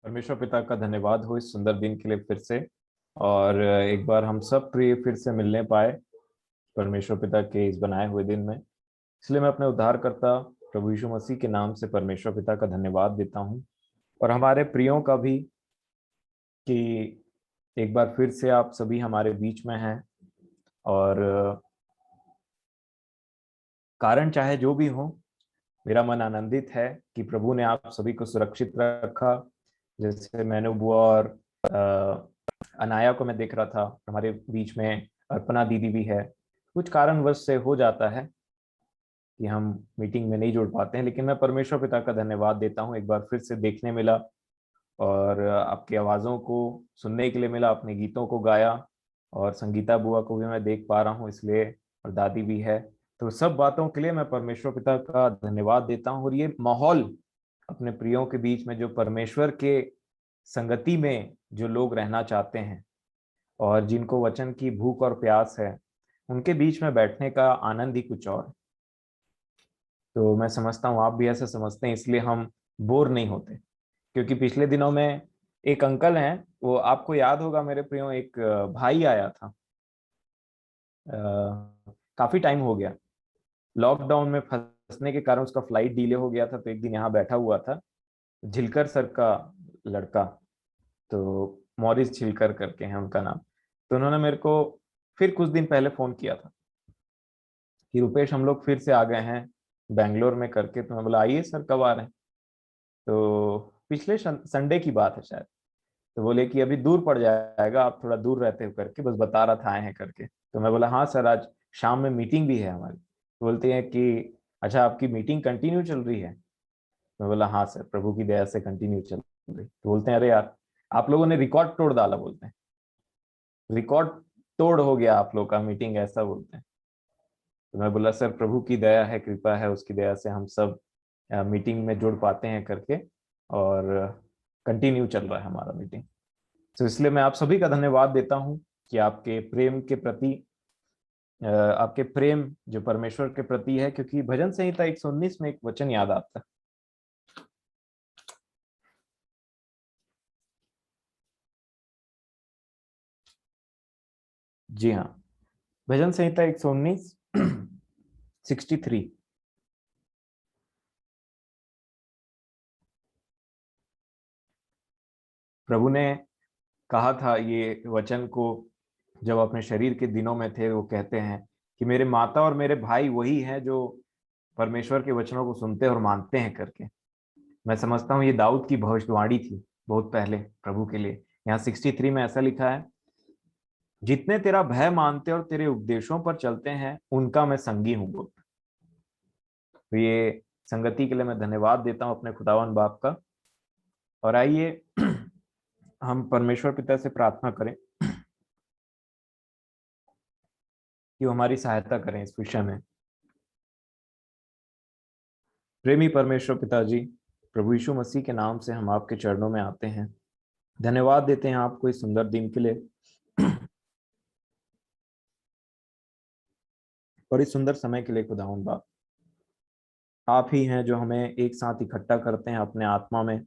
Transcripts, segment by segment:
परमेश्वर पिता का धन्यवाद हो इस सुंदर दिन के लिए फिर से। और एक बार हम सब प्रिय फिर से मिलने पाए परमेश्वर पिता के इस बनाए हुए दिन में। इसलिए मैं अपने उद्धारकर्ता प्रभु यीशु मसीह के नाम से परमेश्वर पिता का धन्यवाद देता हूँ। और हमारे प्रियों का भी कि एक बार फिर से आप सभी हमारे बीच में हैं। और कारण चाहे जो भी हो, मेरा मन आनंदित है कि प्रभु ने आप सभी को सुरक्षित रखा। जैसे मैंने बुआ और अनाया को मैं देख रहा था, हमारे बीच में अर्पणा दीदी भी है। कुछ कारणवश से हो जाता है कि हम मीटिंग में नहीं जुड़ पाते हैं, लेकिन मैं परमेश्वर पिता का धन्यवाद देता हूँ, एक बार फिर से देखने मिला और आपकी आवाज़ों को सुनने के लिए मिला, अपने गीतों को गाया। और संगीता बुआ को भी मैं देख पा रहा हूँ इसलिए, और दादी भी है। तो सब बातों के लिए मैं परमेश्वर पिता का धन्यवाद देता हूँ। और ये माहौल अपने प्रियों के बीच में, जो परमेश्वर के संगति में जो लोग रहना चाहते हैं और जिनको वचन की भूख और प्यास है, उनके बीच में बैठने का आनंद ही कुछ और है। तो मैं समझता हूँ आप भी ऐसा समझते हैं, इसलिए हम बोर नहीं होते। क्योंकि पिछले दिनों में एक अंकल हैं, वो आपको याद होगा मेरे प्रियो, एक भाई आया था। काफी टाइम हो गया, लॉकडाउन में फंसने के कारण उसका फ्लाइट डिले हो गया था, तो एक दिन यहाँ बैठा हुआ था। झिलकर सर का लड़का, तो मॉरिस झिलकर करके हैं उनका नाम। तो उन्होंने मेरे को फिर कुछ दिन पहले फोन किया था कि रुपेश हम लोग फिर से आ गए हैं बैंगलोर में करके। तो मैं बोला आइए सर, कब आ रहे हैं? तो पिछले संडे की बात है शायद। तो बोले कि अभी दूर पड़ जाएगा, आप थोड़ा दूर रहते हो करके, बस बता रहा था आए हैं करके। तो मैं बोला हाँ सर, आज शाम में मीटिंग भी है हमारी। तो बोलते हैं कि अच्छा, आपकी मीटिंग कंटिन्यू चल रही है? मैं बोला हाँ सर, प्रभु की दया से कंटिन्यू चल रही। तो बोलते हैं अरे यार, आप लोगों ने रिकॉर्ड तोड़ डाला, बोलते हैं रिकॉर्ड तोड़ हो गया आप लोग का मीटिंग, ऐसा बोलते हैं। तो मैं बोला सर, प्रभु की दया है, कृपा है, उसकी दया से हम सब मीटिंग में जुड़ पाते हैं करके। और कंटिन्यू चल रहा है हमारा मीटिंग। तो इसलिए मैं आप सभी का धन्यवाद देता हूं कि आपके प्रेम के प्रति, आपके प्रेम जो परमेश्वर के प्रति है। क्योंकि भजन संहिता 119 में एक वचन याद आता है। जी हाँ, भजन संहिता 119 63। प्रभु ने कहा था ये वचन को जब अपने शरीर के दिनों में थे। वो कहते हैं कि मेरे माता और मेरे भाई वही हैं जो परमेश्वर के वचनों को सुनते और मानते हैं करके। मैं समझता हूँ ये दाऊद की भविष्यवाणी थी बहुत पहले प्रभु के लिए। यहाँ 63 में ऐसा लिखा है, जितने तेरा भय मानते और तेरे उपदेशों पर चलते हैं उनका मैं संगी हूँ बोल। तो ये संगति के लिए मैं धन्यवाद देता हूँ अपने खुदावन बाप का। और आइए हम परमेश्वर पिता से प्रार्थना करें कि वो हमारी सहायता करें इस विषय में। प्रेमी परमेश्वर पिताजी, प्रभु यीशु मसीह के नाम से हम आपके चरणों में आते हैं, धन्यवाद देते हैं आपको इस सुंदर दिन के लिए और इस सुंदर समय के लिए। खुदावन बाप, आप ही हैं जो हमें एक साथ इकट्ठा करते हैं अपने आत्मा में,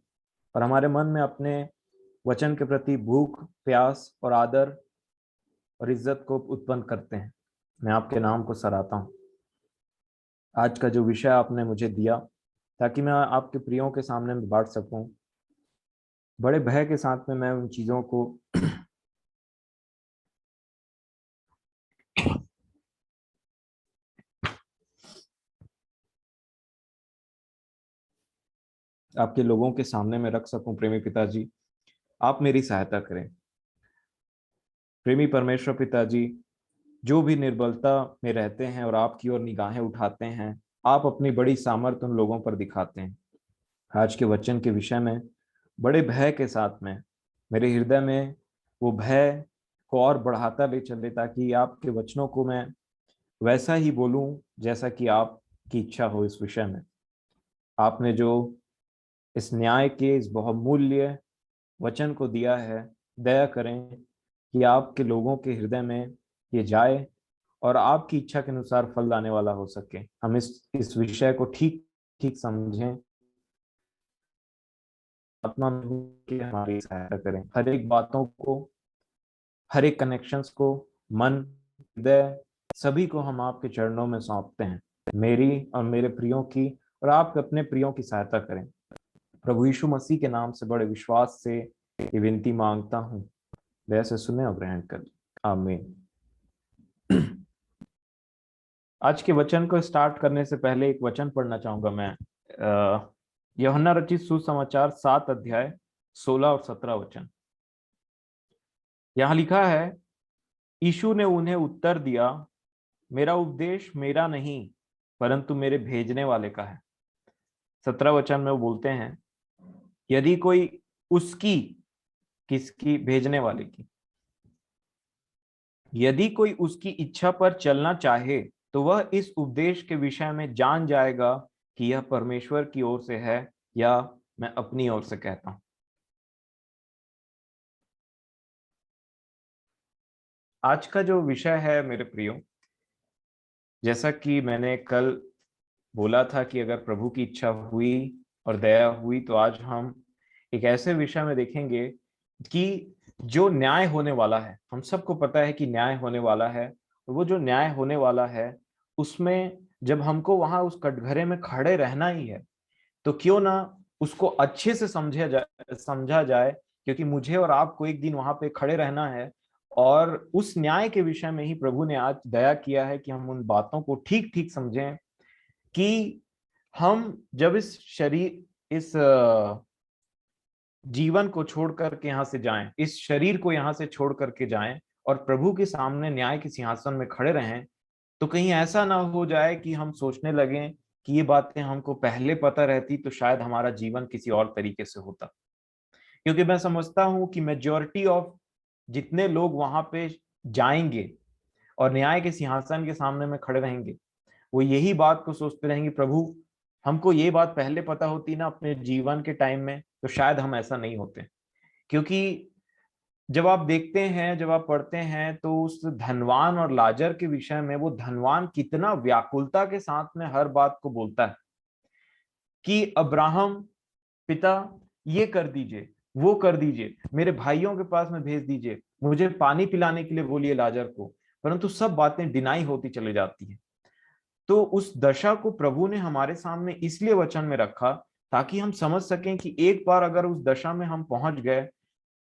और हमारे मन में अपने वचन के प्रति भूख, प्यास और आदर और इज्जत को उत्पन्न करते हैं। मैं आपके नाम को सराहता हूँ। आज का जो विषय आपने मुझे दिया, ताकि मैं आपके प्रियों के सामने में बांट सकूं, बड़े भय के साथ में मैं उन चीजों को आपके लोगों के सामने में रख सकूं। प्रेमी पिताजी, आप मेरी सहायता करें। प्रेमी परमेश्वर पिताजी, जो भी निर्बलता में रहते हैं और आपकी ओर निगाहें उठाते हैं, आप अपनी बड़ी सामर्थ उन लोगों पर दिखाते हैं। आज के वचन के विषय में बड़े भय के साथ में मेरे हृदय में वो भय को और बढ़ाता ले चले, ताकि आपके वचनों को मैं वैसा ही बोलूं जैसा कि आपकी इच्छा हो इस विषय में। आपने जो इस न्याय के इस बहुमूल्य वचन को दिया है, दया करें कि आपके लोगों के हृदय में ये जाए और आपकी इच्छा के अनुसार फल लाने वाला हो सके। हम इस विषय को ठीक ठीक समझें आत्मा में कि हमारी सहायता करें, हर एक बातों को, हर एक कनेक्शंस को, मन, हृदय, सभी को हम आपके चरणों में सौंपते हैं, मेरी और मेरे प्रियों की, और आप अपने प्रियों की सहायता करें। प्रभु यीशु मसीह के नाम से बड़े विश्वास से ये विनती मांगता हूँ, दया से सुने और ग्रहण कर। आमीन। आज के वचन को स्टार्ट करने से पहले एक वचन पढ़ना चाहूंगा मैं। यूहन्ना रचित सुसमाचार 7 अध्याय 16 और 17 वचन। यहां लिखा है, यीशु ने उन्हें उत्तर दिया, मेरा उपदेश मेरा नहीं परंतु मेरे भेजने वाले का है। 17 वचन में वो बोलते हैं, यदि कोई उसकी, किसकी? भेजने वाले की। यदि कोई उसकी इच्छा पर चलना चाहे तो वह इस उपदेश के विषय में जान जाएगा कि यह परमेश्वर की ओर से है या मैं अपनी ओर से कहता हूं। आज का जो विषय है मेरे प्रियो, जैसा कि मैंने कल बोला था कि अगर प्रभु की इच्छा हुई और दया हुई तो आज हम एक ऐसे विषय में देखेंगे कि जो न्याय होने वाला है, हम सबको पता है कि न्याय होने वाला है, और वो जो न्याय होने वाला है उसमें जब हमको वहां उस कटघरे में खड़े रहना ही है तो क्यों ना उसको अच्छे से समझा जाए, क्योंकि मुझे और आपको एक दिन वहां पे खड़े रहना है। और उस न्याय के विषय में ही प्रभु ने आज दया किया है कि हम उन बातों को ठीक ठीक समझें कि हम जब इस जीवन को छोड़ करके यहाँ से जाएं, इस शरीर को यहाँ से छोड़ करके जाएं और प्रभु के सामने न्याय के सिंहासन में खड़े रहें, तो कहीं ऐसा ना हो जाए कि हम सोचने लगें कि ये बातें हमको पहले पता रहती तो शायद हमारा जीवन किसी और तरीके से होता। क्योंकि मैं समझता हूं कि मेजॉरिटी ऑफ जितने लोग वहां पे जाएंगे और न्याय के सिंहासन के सामने में खड़े रहेंगे, वो यही बात को सोचते रहेंगे, प्रभु हमको ये बात पहले पता होती ना अपने जीवन के टाइम में तो शायद हम ऐसा नहीं होते। क्योंकि जब आप देखते हैं, जब आप पढ़ते हैं तो उस धनवान और लाजर के विषय में वो धनवान कितना व्याकुलता के साथ में हर बात को बोलता है कि अब्राहम पिता ये कर दीजिए, वो कर दीजिए, मेरे भाइयों के पास में भेज दीजिए, मुझे पानी पिलाने के लिए बोलिए लाजर को, परंतु सब बातें डिनाई होती चली जाती है। तो उस दशा को प्रभु ने हमारे सामने इसलिए वचन में रखा ताकि हम समझ सकें कि एक बार अगर उस दशा में हम पहुंच गए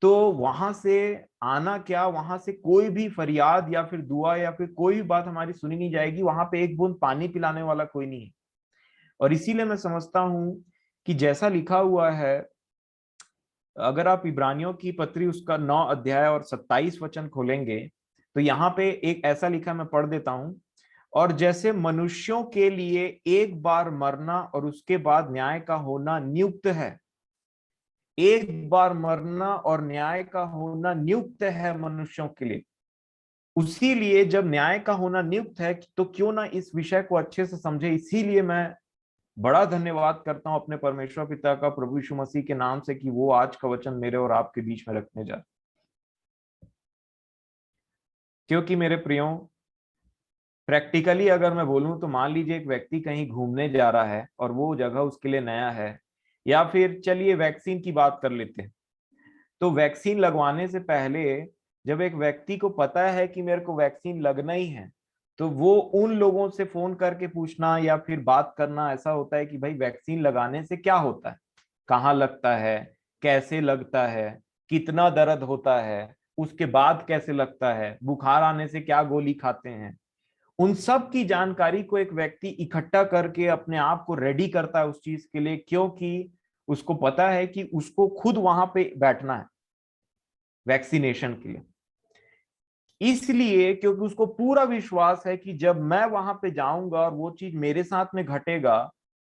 तो वहां से आना क्या, वहां से कोई भी फरियाद या फिर दुआ या फिर कोई भी बात हमारी सुनी नहीं जाएगी, वहां पे एक बूंद पानी पिलाने वाला कोई नहीं है। और इसीलिए मैं समझता हूं कि जैसा लिखा हुआ है, अगर आप इब्रानियों की पत्री उसका 9 अध्याय और 27 वचन खोलेंगे तो यहाँ पे एक ऐसा लिखा, मैं पढ़ देता हूं, और जैसे मनुष्यों के लिए एक बार मरना और उसके बाद न्याय का होना नियुक्त है, एक बार मरना और न्याय का होना नियुक्त है मनुष्यों के लिए, उसी लिए जब न्याय का होना नियुक्त है तो क्यों ना इस विषय को अच्छे से समझे। इसीलिए मैं बड़ा धन्यवाद करता हूं अपने परमेश्वर पिता का प्रभु यीशु मसीह के नाम से कि वो आज का वचन मेरे और आपके बीच में रखने जा। क्योंकि मेरे प्रियो, प्रैक्टिकली अगर मैं बोलूं तो मान लीजिए एक व्यक्ति कहीं घूमने जा रहा है और वो जगह उसके लिए नया है, या फिर चलिए वैक्सीन की बात कर लेते हैं। तो वैक्सीन लगवाने से पहले जब एक व्यक्ति को पता है कि मेरे को वैक्सीन लगना ही है, तो वो उन लोगों से फोन करके पूछना या फिर बात करना ऐसा होता है कि भाई वैक्सीन लगाने से क्या होता है, कहाँ लगता है, कैसे लगता है, कितना दर्द होता है, उसके बाद कैसे लगता है, बुखार आने से क्या गोली खाते हैं, उन सब की जानकारी को एक व्यक्ति इकट्ठा करके अपने आप को रेडी करता है उस चीज के लिए, क्योंकि उसको पता है कि उसको खुद वहां पे बैठना है वैक्सीनेशन के लिए। इसलिए क्योंकि उसको पूरा विश्वास है कि जब मैं वहां पे जाऊंगा और वो चीज मेरे साथ में घटेगा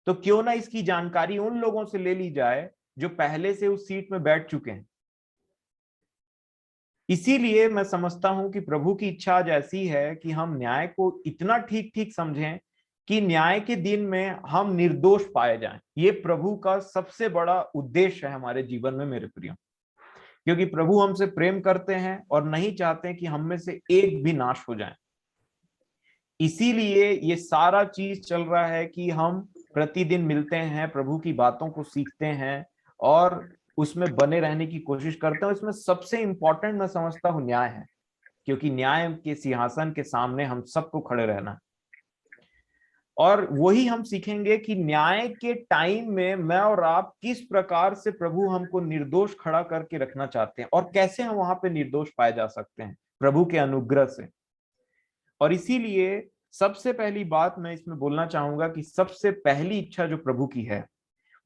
तो क्यों ना इसकी जानकारी उन लोगों से ले ली जाए जो पहले से उस सीट में बैठ चुके हैं। इसीलिए मैं समझता हूं कि प्रभु की इच्छा आज ऐसी है कि हम न्याय को इतना ठीक ठीक समझें कि न्याय के दिन में हम निर्दोष पाए जाएं। ये प्रभु का सबसे बड़ा उद्देश्य है हमारे जीवन में मेरे प्रियो, क्योंकि प्रभु हमसे प्रेम करते हैं और नहीं चाहते कि हम में से एक भी नाश हो जाए। इसीलिए ये सारा चीज चल रहा है कि हम प्रतिदिन मिलते हैं, प्रभु की बातों को सीखते हैं और उसमें बने रहने की कोशिश करता हूं। इसमें सबसे इंपॉर्टेंट मैं समझता हूं न्याय है, क्योंकि न्याय के सिंहासन के सामने हम सबको खड़े रहना है। और वही हम सीखेंगे कि न्याय के टाइम में मैं और आप किस प्रकार से प्रभु हमको निर्दोष खड़ा करके रखना चाहते हैं, और कैसे हम वहां पे निर्दोष पाए जा सकते हैं प्रभु के अनुग्रह से। और इसीलिए सबसे पहली बात मैं इसमें बोलना चाहूंगा कि सबसे पहली इच्छा जो प्रभु की है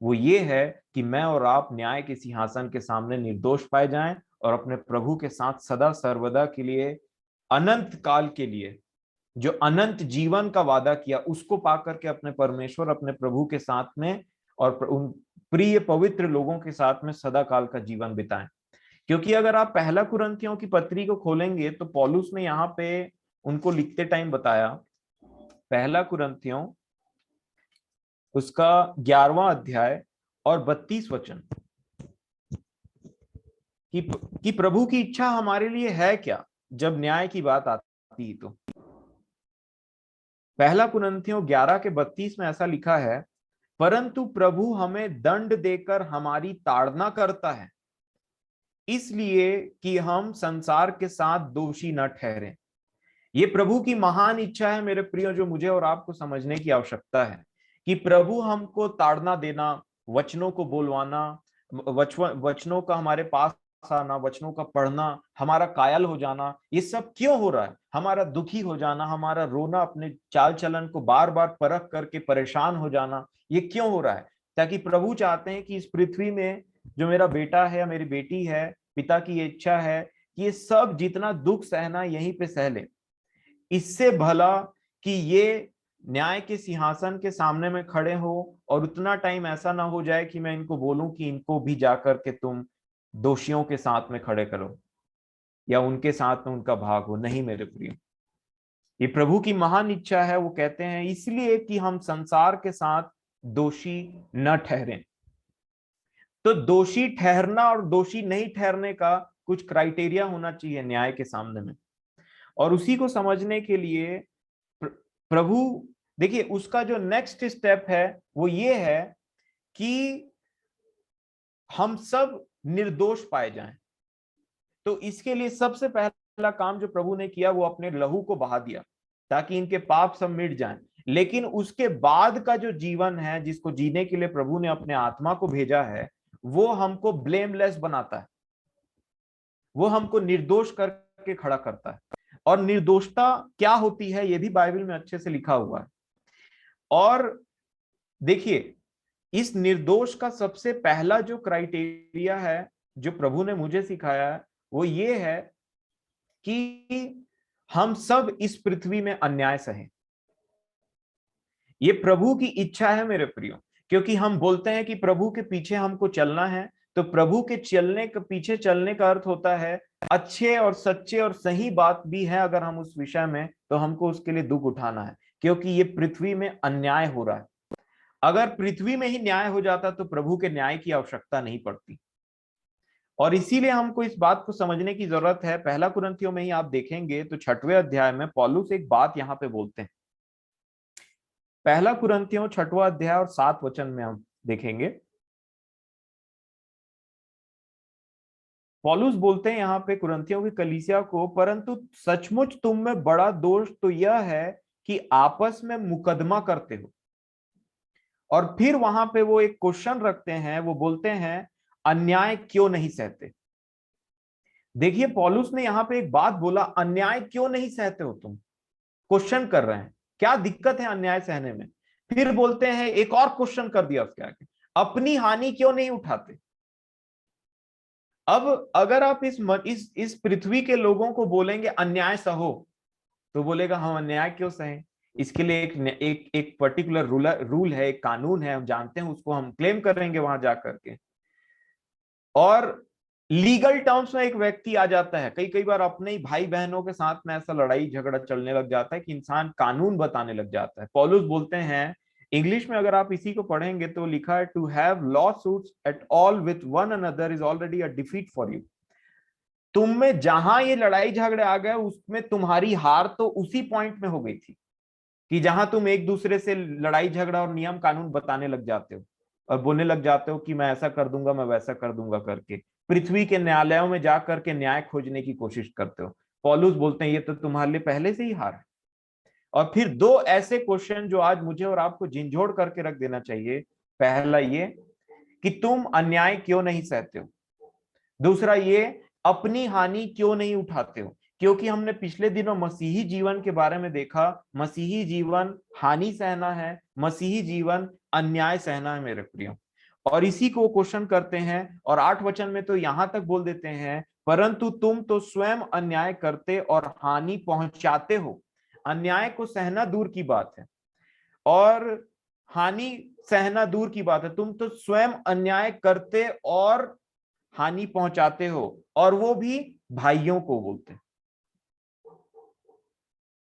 वो ये है कि मैं और आप न्याय के सिंहासन के सामने निर्दोष पाए जाएं, और अपने प्रभु के साथ सदा सर्वदा के लिए, अनंत काल के लिए, जो अनंत जीवन का वादा किया उसको पा करके अपने परमेश्वर, अपने प्रभु के साथ में और उन प्रिय पवित्र लोगों के साथ में सदा काल का जीवन बिताएं। क्योंकि अगर आप पहला कुरिन्थियों की पत्री को खोलेंगे तो पौलुस ने यहाँ पे उनको लिखते टाइम बताया, पहला कुरिन्थियों उसका 11वां अध्याय और 32 वचन, कि प्रभु की इच्छा हमारे लिए है क्या जब न्याय की बात आती। तो पहला कुरिन्थियों 11 के 32 में ऐसा लिखा है, परंतु प्रभु हमें दंड देकर हमारी ताड़ना करता है, इसलिए कि हम संसार के साथ दोषी न ठहरें। ये प्रभु की महान इच्छा है मेरे प्रियो, जो मुझे और आपको समझने की आवश्यकता है, कि प्रभु हमको ताड़ना देना, वचनों को बोलवाना, वचनों का हमारे पास आना, वचनों का पढ़ना, हमारा कायल हो जाना, ये सब क्यों हो रहा है? हमारा दुखी हो जाना, हमारा रोना, अपने चाल चलन को बार बार परख करके परेशान हो जाना, ये क्यों हो रहा है? ताकि प्रभु चाहते हैं कि इस पृथ्वी में जो मेरा बेटा है या मेरी बेटी है, पिता की ये इच्छा है कि ये सब जितना दुख सहना यहीं पे सह ले, इससे भला कि ये न्याय के सिंहासन के सामने में खड़े हो और उतना टाइम ऐसा ना हो जाए कि मैं इनको बोलूं कि इनको भी जाकर के तुम दोषियों के साथ में खड़े करो या उनके साथ में उनका भाग हो। नहीं मेरे प्रिय, ये प्रभु की महान इच्छा है। वो कहते हैं इसलिए कि हम संसार के साथ दोषी न ठहरें। तो दोषी ठहरना और दोषी नहीं ठहरने का कुछ क्राइटेरिया होना चाहिए न्याय के सामने में, और उसी को समझने के लिए प्रभु, देखिए उसका जो नेक्स्ट स्टेप है वो ये है कि हम सब निर्दोष पाए जाएं। तो इसके लिए सबसे पहला काम जो प्रभु ने किया वो अपने लहू को बहा दिया ताकि इनके पाप सब मिट जाएं। लेकिन उसके बाद का जो जीवन है जिसको जीने के लिए प्रभु ने अपने आत्मा को भेजा है, वो हमको ब्लेमलेस बनाता है, वो हमको निर्दोष करके खड़ा करता है। और निर्दोषता क्या होती है ये भी बाइबल में अच्छे से लिखा हुआ है। और देखिए इस निर्दोष का सबसे पहला जो क्राइटेरिया है जो प्रभु ने मुझे सिखाया है वो ये है कि हम सब इस पृथ्वी में अन्याय सहें। ये प्रभु की इच्छा है मेरे प्रियो, क्योंकि हम बोलते हैं कि प्रभु के पीछे हमको चलना है, तो प्रभु के चलने के पीछे चलने का अर्थ होता है अच्छे और सच्चे और सही बात भी है अगर हम उस विषय में, तो हमको उसके लिए दुख उठाना है, क्योंकि ये पृथ्वी में अन्याय हो रहा है। अगर पृथ्वी में ही न्याय हो जाता तो प्रभु के न्याय की आवश्यकता नहीं पड़ती। और इसीलिए हमको इस बात को समझने की जरूरत है। पहला कुरिन्थियों में ही आप देखेंगे तो 6वें अध्याय में पौलुस एक बात यहां पे बोलते हैं। पहला कुरिन्थियों 6वां अध्याय और 7 वचन में हम देखेंगे, पौलुस बोलते हैं यहाँ पे कुरिन्थियों की कलीसिया को, परंतु सचमुच तुम में बड़ा दोष तो यह है कि आपस में मुकदमा करते हो। और फिर वहां पे वो एक क्वेश्चन रखते हैं, वो बोलते हैं अन्याय क्यों नहीं सहते। देखिए पौलुस ने यहाँ पे एक बात बोला, अन्याय क्यों नहीं सहते हो तुम, क्वेश्चन कर रहे हैं क्या दिक्कत है अन्याय सहने में। फिर बोलते हैं एक और क्वेश्चन कर दिया उसके आगे, अपनी हानि क्यों नहीं उठाते। अब अगर आप इस पृथ्वी के लोगों को बोलेंगे अन्याय सहो, तो बोलेगा हम अन्याय क्यों सहें। इसके लिए एक पर्टिकुलर रूल है, एक कानून है, हम जानते हैं, उसको हम क्लेम करेंगे वहां जाकर के। और लीगल टर्म्स में एक व्यक्ति आ जाता है, कई बार अपने ही भाई बहनों के साथ में ऐसा लड़ाई झगड़ा चलने लग जाता है कि इंसान कानून बताने लग जाता है। पौलुस बोलते हैं, इंग्लिश में अगर आप इसी को पढ़ेंगे तो लिखा है, to have lawsuits at all with one another is already a defeat for you. तुम में जहां ये लड़ाई झगड़े आ गए उसमें तुम्हारी हार तो उसी पॉइंट में हो गई थी कि जहां तुम एक दूसरे से लड़ाई झगड़ा और नियम कानून बताने लग जाते हो। और बोलने लग जाते हो कि मैं ऐसा कर दूंगा, मैं वैसा कर दूंगा करके। पृथ्वी के न्यायालयों में जा करके न्याय खोजने की कोशिश करते हो। पौलुस बोलते हैं ये तो तुम्हारे लिए पहले से ही हार है। और फिर दो ऐसे क्वेश्चन जो आज मुझे और आपको झिंझोड़ करके रख देना चाहिए। पहला ये कि तुम अन्याय क्यों नहीं सहते हो। दूसरा ये, अपनी हानि क्यों नहीं उठाते हो। क्योंकि हमने पिछले दिनों मसीही जीवन के बारे में देखा, मसीही जीवन हानि सहना है, मसीही जीवन अन्याय सहना है मेरे प्रियो। और इसी को क्वेश्चन करते हैं और 8 वचन में तो यहां तक बोल देते हैं, परंतु तुम तो स्वयं अन्याय करते और हानि पहुंचाते हो। अन्याय को सहना दूर की बात है और हानि सहना दूर की बात है, तुम तो स्वयं अन्याय करते और हानि पहुंचाते हो, और वो भी भाइयों को बोलते हैं,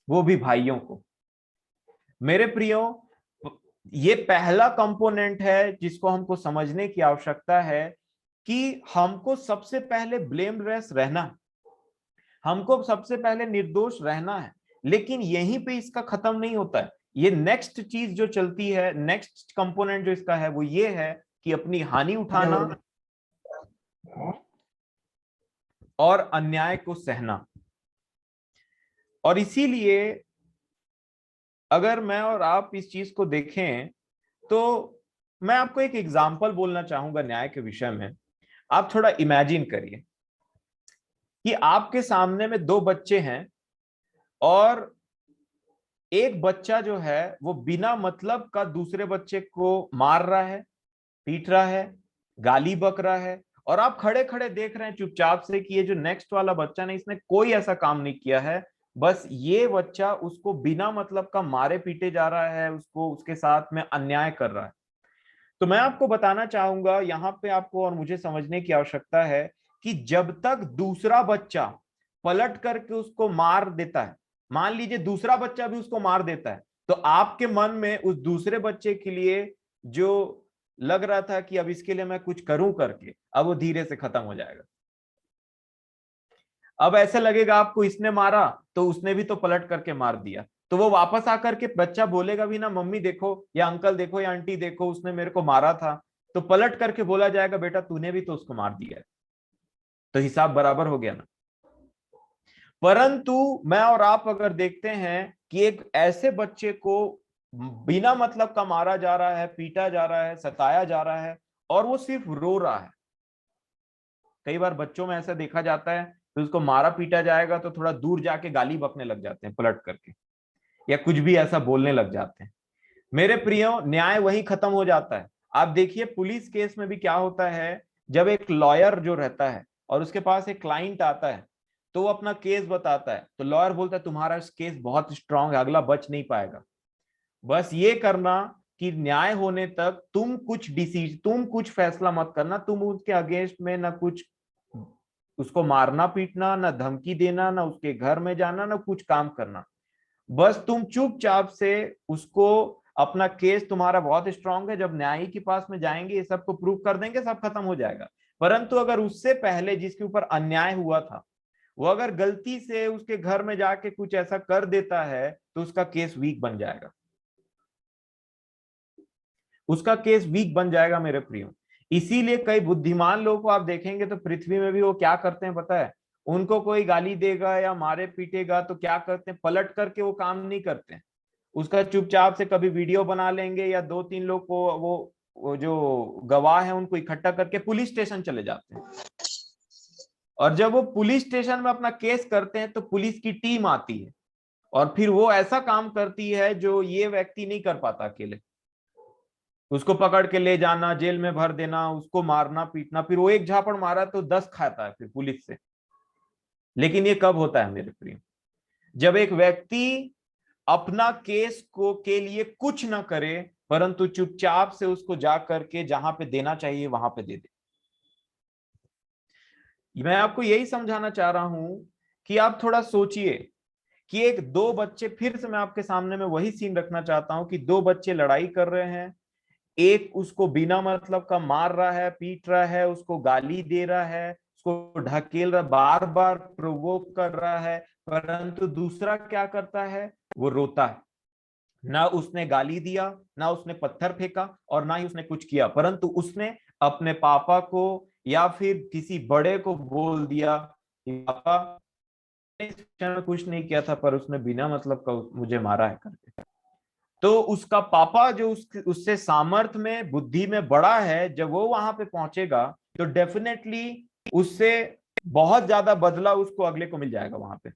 वो भी भाइयों को। मेरे प्रियो, ये पहला कंपोनेंट है जिसको हमको समझने की आवश्यकता है कि हमको सबसे पहले ब्लेमलेस रहना है, हमको सबसे पहले निर्दोष रहना है। लेकिन यहीं पे इसका खत्म नहीं होता है। ये नेक्स्ट चीज जो चलती है, नेक्स्ट कंपोनेंट जो इसका है वो ये है कि अपनी हानि उठाना और अन्याय को सहना। और इसीलिए अगर मैं और आप इस चीज को देखें तो मैं आपको एक एग्जाम्पल बोलना चाहूंगा न्याय के विषय में। आप थोड़ा इमेजिन करिए कि आपके सामने में दो बच्चे हैं और एक बच्चा जो है वो बिना मतलब का दूसरे बच्चे को मार रहा है, पीट रहा है, गाली बक रहा है, और आप खड़े खड़े देख रहे हैं चुपचाप से कि ये जो नेक्स्ट वाला बच्चा ने, इसने कोई ऐसा काम नहीं किया है, बस ये बच्चा उसको बिना मतलब का मारे पीटे जा रहा है, उसको उसके साथ में अन्याय कर रहा है। तो मैं आपको बताना चाहूंगा यहाँ पे आपको और मुझे समझने की आवश्यकता है कि जब तक दूसरा बच्चा पलट करके उसको मार देता है, मान लीजिए दूसरा बच्चा भी उसको मार देता है, तो आपके मन में उस दूसरे बच्चे के लिए जो लग रहा था कि अब इसके लिए मैं कुछ करूं करके, अब वो धीरे से खत्म हो जाएगा। अब ऐसे लगेगा आपको इसने मारा तो उसने भी तो पलट करके मार दिया, तो वो वापस आकर के बच्चा बोलेगा भी ना, मम्मी देखो या अंकल देखो या आंटी देखो उसने मेरे को मारा था, तो पलट करके बोला जाएगा बेटा तूने भी तो उसको मार दिया है, तो हिसाब बराबर हो गया ना। परंतु मैं और आप अगर देखते हैं कि एक ऐसे बच्चे को बिना मतलब का मारा जा रहा है, पीटा जा रहा है, सताया जा रहा है, और वो सिर्फ रो रहा है। कई बार बच्चों में ऐसा देखा जाता है कि उसको मारा पीटा जाएगा तो थोड़ा दूर जाके गाली बकने लग जाते हैं पलट करके, या कुछ भी ऐसा बोलने लग जाते हैं। मेरे प्रियो, न्याय वही खत्म हो जाता है। आप देखिए पुलिस केस में भी क्या होता है, जब एक लॉयर जो रहता है और उसके पास एक क्लाइंट आता है तो वो अपना केस बताता है, तो लॉयर बोलता है तुम्हारा केस बहुत स्ट्रांग है, अगला बच नहीं पाएगा। बस ये करना कि न्याय होने तक तुम कुछ फैसला मत करना, तुम उसके अगेंस्ट में ना कुछ उसको मारना पीटना, ना धमकी देना, ना उसके घर में जाना, ना कुछ काम करना। बस तुम चुपचाप से उसको, अपना केस तुम्हारा बहुत स्ट्रांग है, जब न्यायी के पास में जाएंगे ये सबको प्रूव कर देंगे, सब खत्म हो जाएगा। परंतु अगर उससे पहले जिसके ऊपर अन्याय हुआ था वो अगर गलती से उसके घर में जाके कुछ ऐसा कर देता है तो उसका केस वीक बन जाएगा, उसका केस वीक बन जाएगा मेरे प्रियो। इसीलिए कई बुद्धिमान लोगों को आप देखेंगे तो पृथ्वी में भी वो क्या करते हैं पता है, उनको कोई गाली देगा या मारे पीटेगा तो क्या करते हैं, पलट करके वो काम नहीं करते हैं, उसका चुपचाप से कभी वीडियो बना लेंगे या 2-3 लोग को वो जो गवाह है उनको इकट्ठा करके पुलिस स्टेशन चले जाते हैं। और जब वो पुलिस स्टेशन में अपना केस करते हैं तो पुलिस की टीम आती है और फिर वो ऐसा काम करती है जो ये व्यक्ति नहीं कर पाता अकेले, उसको पकड़ के ले जाना, जेल में भर देना, उसको मारना पीटना, फिर वो एक झापड़ मारा तो 10 खाता है फिर पुलिस से। लेकिन ये कब होता है मेरे प्रिय, जब एक व्यक्ति अपना केस को के लिए कुछ ना करे परंतु चुपचाप से उसको जा करके जहां पे देना चाहिए वहां पे दे दे। मैं आपको यही समझाना चाह रहा हूं कि आप थोड़ा सोचिए कि एक दो बच्चे, फिर से मैं आपके सामने में वही सीन रखना चाहता हूं कि दो बच्चे लड़ाई कर रहे हैं, एक उसको बिना मतलब का मार रहा है, पीट रहा है, उसको गाली दे रहा है, उसको ढकेल रहा, बार बार प्रोवोक कर रहा है, परंतु दूसरा क्या करता है, वो रोता है। ना उसने गाली दिया, ना उसने पत्थर फेंका और ना ही उसने कुछ किया, परंतु उसने अपने पापा को या फिर किसी बड़े को बोल दिया कि पापा ने इस क्षण में कुछ नहीं किया था, पर उसने बिना मतलब का मुझे मारा है करके। तो उसका पापा जो उससे सामर्थ्य में बुद्धि में बड़ा है, जब वो वहां पे पहुंचेगा तो डेफिनेटली उससे बहुत ज्यादा बदला उसको अगले को मिल जाएगा वहां पे।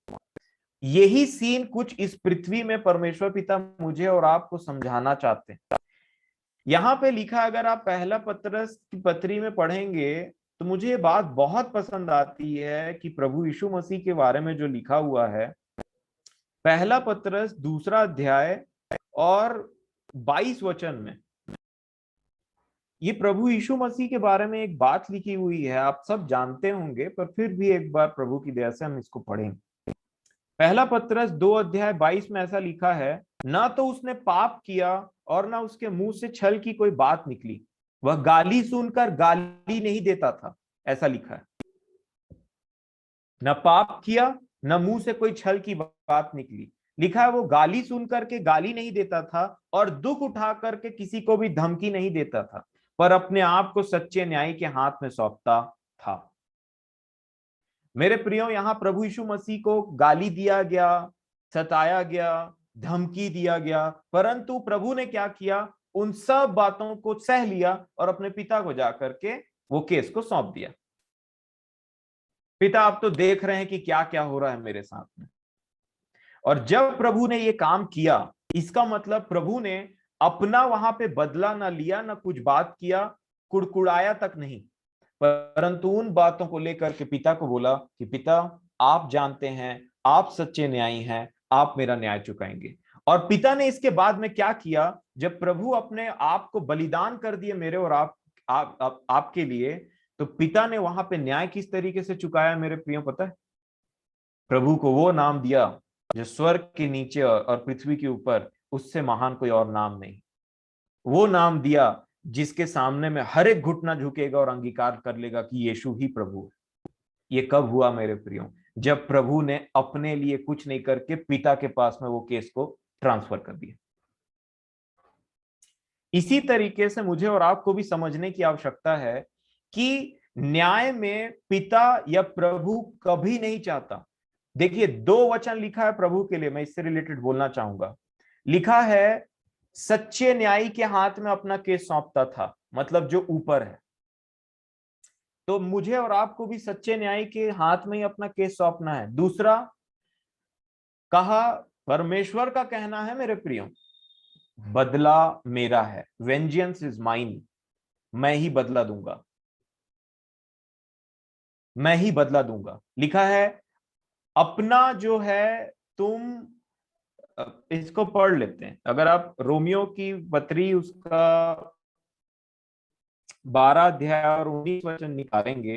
यही सीन कुछ इस पृथ्वी में परमेश्वर पिता मुझे और आपको समझाना चाहते हैं। यहाँ पे लिखा, अगर आप पहला पतरस की पत्री में पढ़ेंगे तो मुझे ये बात बहुत पसंद आती है कि प्रभु यीशु मसीह के बारे में जो लिखा हुआ है, पहला पतरस 2 अध्याय और 22 वचन में ये प्रभु यीशु मसीह के बारे में एक बात लिखी हुई है। आप सब जानते होंगे, पर फिर भी एक बार प्रभु की दया से हम इसको पढ़ेंगे। पहला पतरस 2 अध्याय 22 में ऐसा लिखा है, ना तो उसने पाप किया और ना उसके मुंह से छल की कोई बात निकली, वह गाली सुनकर गाली नहीं देता था। ऐसा लिखा है, न पाप किया न मुंह से कोई छल की बात निकली। लिखा है वो गाली सुन करके गाली नहीं देता था और दुख उठा करके किसी को भी धमकी नहीं देता था, पर अपने आप को सच्चे न्यायी के हाथ में सौंपता था। मेरे प्रियो, यहां प्रभु यीशु मसीह को गाली दिया गया, सताया गया, धमकी दिया गया, परंतु प्रभु ने क्या किया, उन सब बातों को सह लिया और अपने पिता को जाकर के वो केस को सौंप दिया। पिता, आप तो देख रहे हैं कि क्या क्या हो रहा है मेरे साथ में। और जब प्रभु ने ये काम किया, इसका मतलब प्रभु ने अपना वहां पे बदला ना लिया, ना कुछ बात किया, कुड़कुड़ाया तक नहीं, परंतु उन बातों को लेकर के पिता को बोला कि पिता, आप जानते हैं, आप सच्चे न्यायी हैं, आप मेरा न्याय चुकाएंगे। और पिता ने इसके बाद में क्या किया, जब प्रभु अपने आप को बलिदान कर दिए मेरे और आपके लिए, तो पिता ने वहां पे न्याय किस तरीके से चुकाया मेरे प्रियो पता है? प्रभु को वो नाम दिया जो स्वर्ग के नीचे और पृथ्वी के ऊपर उससे महान कोई और नाम नहीं। वो नाम दिया जिसके सामने में हर एक घुटना झुकेगा और अंगीकार कर लेगा कि यीशु ही प्रभु है। ये कब हुआ मेरे प्रियो? जब प्रभु ने अपने लिए कुछ नहीं करके पिता के पास में वो केस को ट्रांसफर कर दिया। इसी तरीके से मुझे और आपको भी समझने की आवश्यकता है कि न्याय में पिता या प्रभु कभी नहीं चाहता। देखिए, 2 वचन लिखा है प्रभु के लिए, मैं इससे रिलेटेड बोलना चाहूंगा। लिखा है सच्चे न्यायी के हाथ में अपना केस सौंपता था, मतलब जो ऊपर है। तो मुझे और आपको भी सच्चे न्यायी के हाथ में ही अपना केस सौंपना है। दूसरा कहा, परमेश्वर का कहना है मेरे प्रियो, बदला मेरा है, वेंजियंस इज माइन, मैं ही बदला दूंगा, मैं ही बदला दूंगा। लिखा है अपना जो है तुम, इसको पढ़ लेते हैं। अगर आप रोमियो की पत्री उसका 12 अध्याय और 19 वचन निकालेंगे,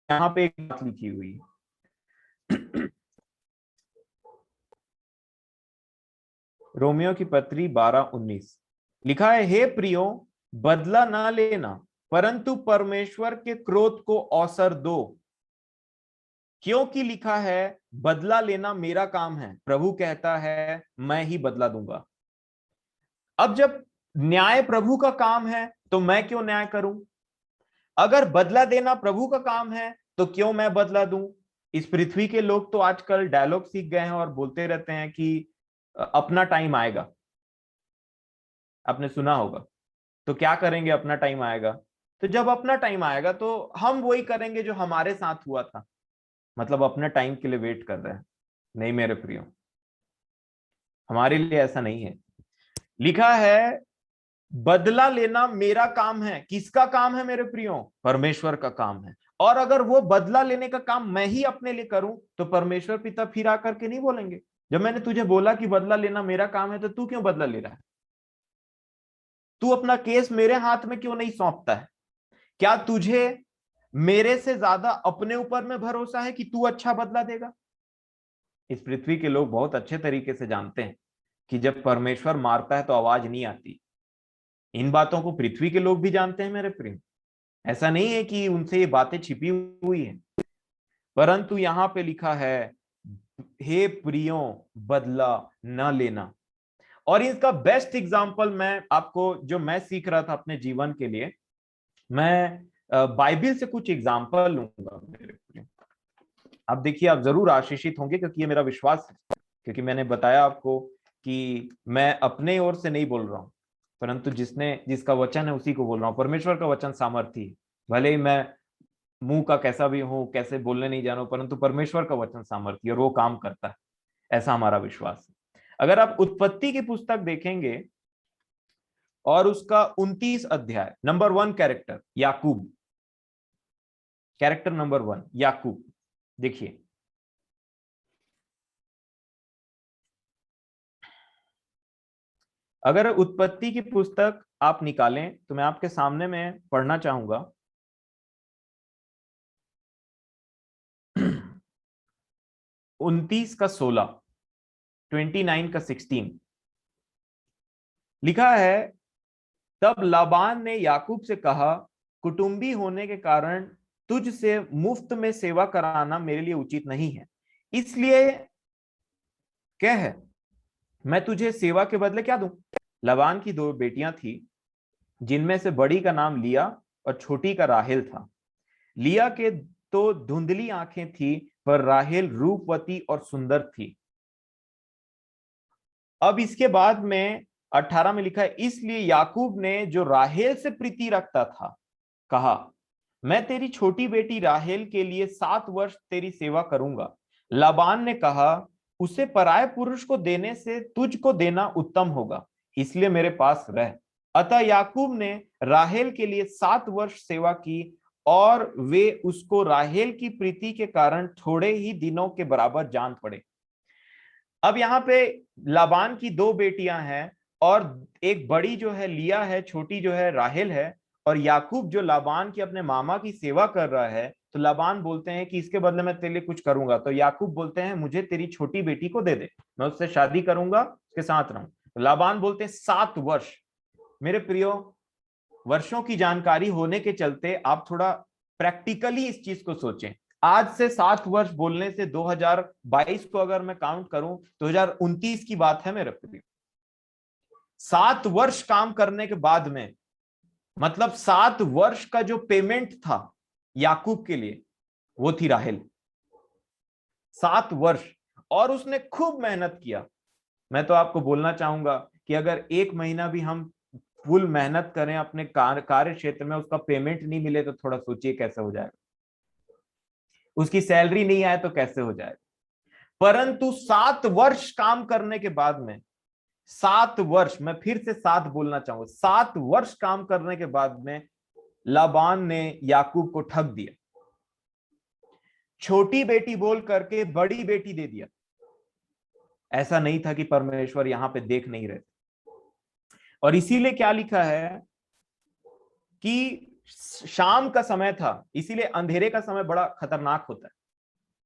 यहाँ पे एक बात लिखी हुई है। रोमियो की पत्री 12:19 लिखा है, हे प्रियो, बदला ना लेना, परंतु परमेश्वर के क्रोध को अवसर दो, क्योंकि लिखा है बदला लेना मेरा काम है, प्रभु कहता है मैं ही बदला दूंगा। अब जब न्याय प्रभु का काम है तो मैं क्यों न्याय करूं? अगर बदला देना प्रभु का काम है तो क्यों मैं बदला दूं? इस पृथ्वी के लोग तो आजकल डायलॉग सीख गए हैं और बोलते रहते हैं कि अपना टाइम आएगा। आपने सुना होगा। तो क्या करेंगे, अपना टाइम आएगा? तो जब अपना टाइम आएगा तो हम वही करेंगे जो हमारे साथ हुआ था, मतलब अपने टाइम के लिए वेट कर रहे हैं। नहीं मेरे प्रियो, हमारे लिए ऐसा नहीं है। लिखा है बदला लेना मेरा काम है। किसका काम है मेरे प्रियो? परमेश्वर का काम है। और अगर वो बदला लेने का काम मैं ही अपने लिए करूं तो परमेश्वर पिता फिर आकर के नहीं बोलेंगे, जब मैंने तुझे बोला कि बदला लेना मेरा काम है तो तू क्यों बदला ले रहा है? तू अपना केस मेरे हाथ में क्यों नहीं सौंपता है? क्या तुझे मेरे से ज्यादा अपने ऊपर में भरोसा है कि तू अच्छा बदला देगा? इस पृथ्वी के लोग बहुत अच्छे तरीके से जानते हैं कि जब परमेश्वर मारता है तो आवाज नहीं आती। इन बातों को पृथ्वी के लोग भी जानते हैं मेरे प्रेम। ऐसा नहीं है कि उनसे ये बातें छिपी हुई हैं, परंतु यहां पे लिखा है हे प्रियो, बदला न लेना। और इसका बेस्ट एग्जांपल मैं आपको, जो मैं सीख रहा था अपने जीवन के लिए, मैं बाइबल से कुछ एग्जांपल लूंगा मेरे लिए। अब देखिए, आप जरूर आशीषित होंगे, क्योंकि ये मेरा विश्वास है, क्योंकि मैंने बताया आपको कि मैं अपने ओर से नहीं बोल रहा हूं, परंतु जिसका वचन है उसी को बोल रहा हूं। परमेश्वर का वचन सामर्थी है, भले ही मैं मुंह का कैसा भी हूं, कैसे बोलने नहीं जानो, परंतु परमेश्वर का वचन सामर्थी है और वो काम करता है, ऐसा हमारा विश्वास है। अगर आप उत्पत्ति की पुस्तक देखेंगे और उसका 29 अध्याय, नंबर 1 कैरेक्टर याकूब, कैरेक्टर नंबर 1 याकूब, देखिए अगर उत्पत्ति की पुस्तक आप निकालें तो मैं आपके सामने में पढ़ना चाहूंगा। 29 का 16, 29 का 16 लिखा है, तब लाबान ने याकूब से कहा, कुटुंबी होने के कारण तुझ से मुफ्त में सेवा कराना मेरे लिए उचित नहीं है, इसलिए कह, मैं तुझे सेवा के बदले क्या दूं। लाबान की 2 बेटियां थी, जिनमें से बड़ी का नाम लिया और छोटी का राहेल था। लिया के तो धुंधली आंखें थी, पर राहेल रूपवती और सुंदर थी। अब इसके बाद में 18 में लिखा है, इसलिए याकूब ने जो राहेल से प्रीति रखता था कहा, मैं तेरी छोटी बेटी राहेल के लिए 7 वर्ष तेरी सेवा करूंगा। लाबान ने कहा, उसे पराये पुरुष को देने से तुझको देना उत्तम होगा, इसलिए मेरे पास रह। अतः याकूब ने राहेल के लिए 7 वर्ष सेवा की, और वे उसको राहेल की प्रीति के कारण थोड़े ही दिनों के बराबर जान पड़े। अब यहाँ पे लाबान की 2 बेटियां हैं, और एक बड़ी जो है लिया है, छोटी जो है राहेल है, और याकूब जो लाबान की अपने मामा की सेवा कर रहा है। तो लाबान बोलते हैं कि इसके बदले मैं तेरे लिए कुछ करूंगा, तो याकूब बोलते हैं मुझे तेरी छोटी बेटी को दे दे, मैं उससे शादी करूंगा, उसके साथ रहूं। तो लाबान बोलते हैं 7 वर्ष। मेरे प्रियो, वर्षों की जानकारी होने के चलते आप थोड़ा प्रैक्टिकली इस चीज को सोचें। आज से 7 वर्ष बोलने से 2022 को अगर मैं काउंट करूं, 2029 की बात है मेरे प्रियो। 7 वर्ष काम करने के बाद में, मतलब 7 वर्ष का जो पेमेंट था याकूब के लिए, वो थी राहेल। 7 वर्ष, और उसने खूब मेहनत किया। मैं तो आपको बोलना चाहूंगा कि अगर 1 महीना भी हम फुल मेहनत करें अपने कार्य क्षेत्र में, उसका पेमेंट नहीं मिले तो थोड़ा सोचिए कैसे हो जाएगा। उसकी सैलरी नहीं आए तो कैसे हो जाएगा। परंतु 7 वर्ष काम करने के बाद में, 7 वर्ष, मैं फिर से 7 बोलना चाहूंगा, 7 वर्ष काम करने के बाद में लाबान ने याकूब को ठग दिया। छोटी बेटी बोल करके बड़ी बेटी दे दिया। ऐसा नहीं था कि परमेश्वर यहां पे देख नहीं रहे। और इसीलिए क्या लिखा है कि शाम का समय था, इसीलिए अंधेरे का समय बड़ा खतरनाक होता है,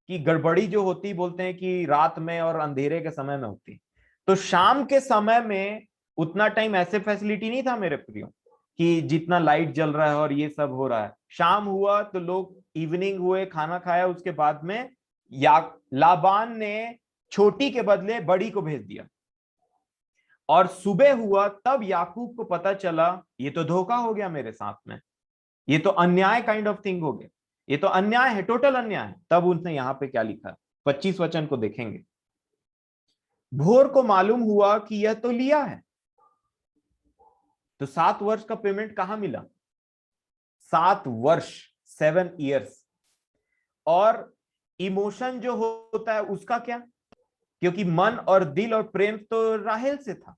कि गड़बड़ी जो होती, बोलते हैं कि रात में और अंधेरे के समय में होती। तो शाम के समय में उतना टाइम ऐसे फैसिलिटी नहीं था मेरे प्रियो, कि जितना लाइट जल रहा है और ये सब हो रहा है। शाम हुआ तो लोग इवनिंग हुए, खाना खाया, उसके बाद में या लाबान ने छोटी के बदले बड़ी को भेज दिया। और सुबह हुआ तब याकूब को पता चला, ये तो धोखा हो गया मेरे साथ में, ये तो अन्याय काइंड ऑफ थिंग हो गया, ये तो अन्याय है, टोटल अन्याय है। तब उसने यहां पे क्या लिखा, 25 वचन को देखेंगे। भोर को मालूम हुआ कि यह तो लिया है। तो 7 वर्ष का पेमेंट कहां मिला? 7 वर्ष, 7 ईयर्स। और इमोशन जो होता है उसका क्या, क्योंकि मन और दिल और प्रेम तो राहेल से था,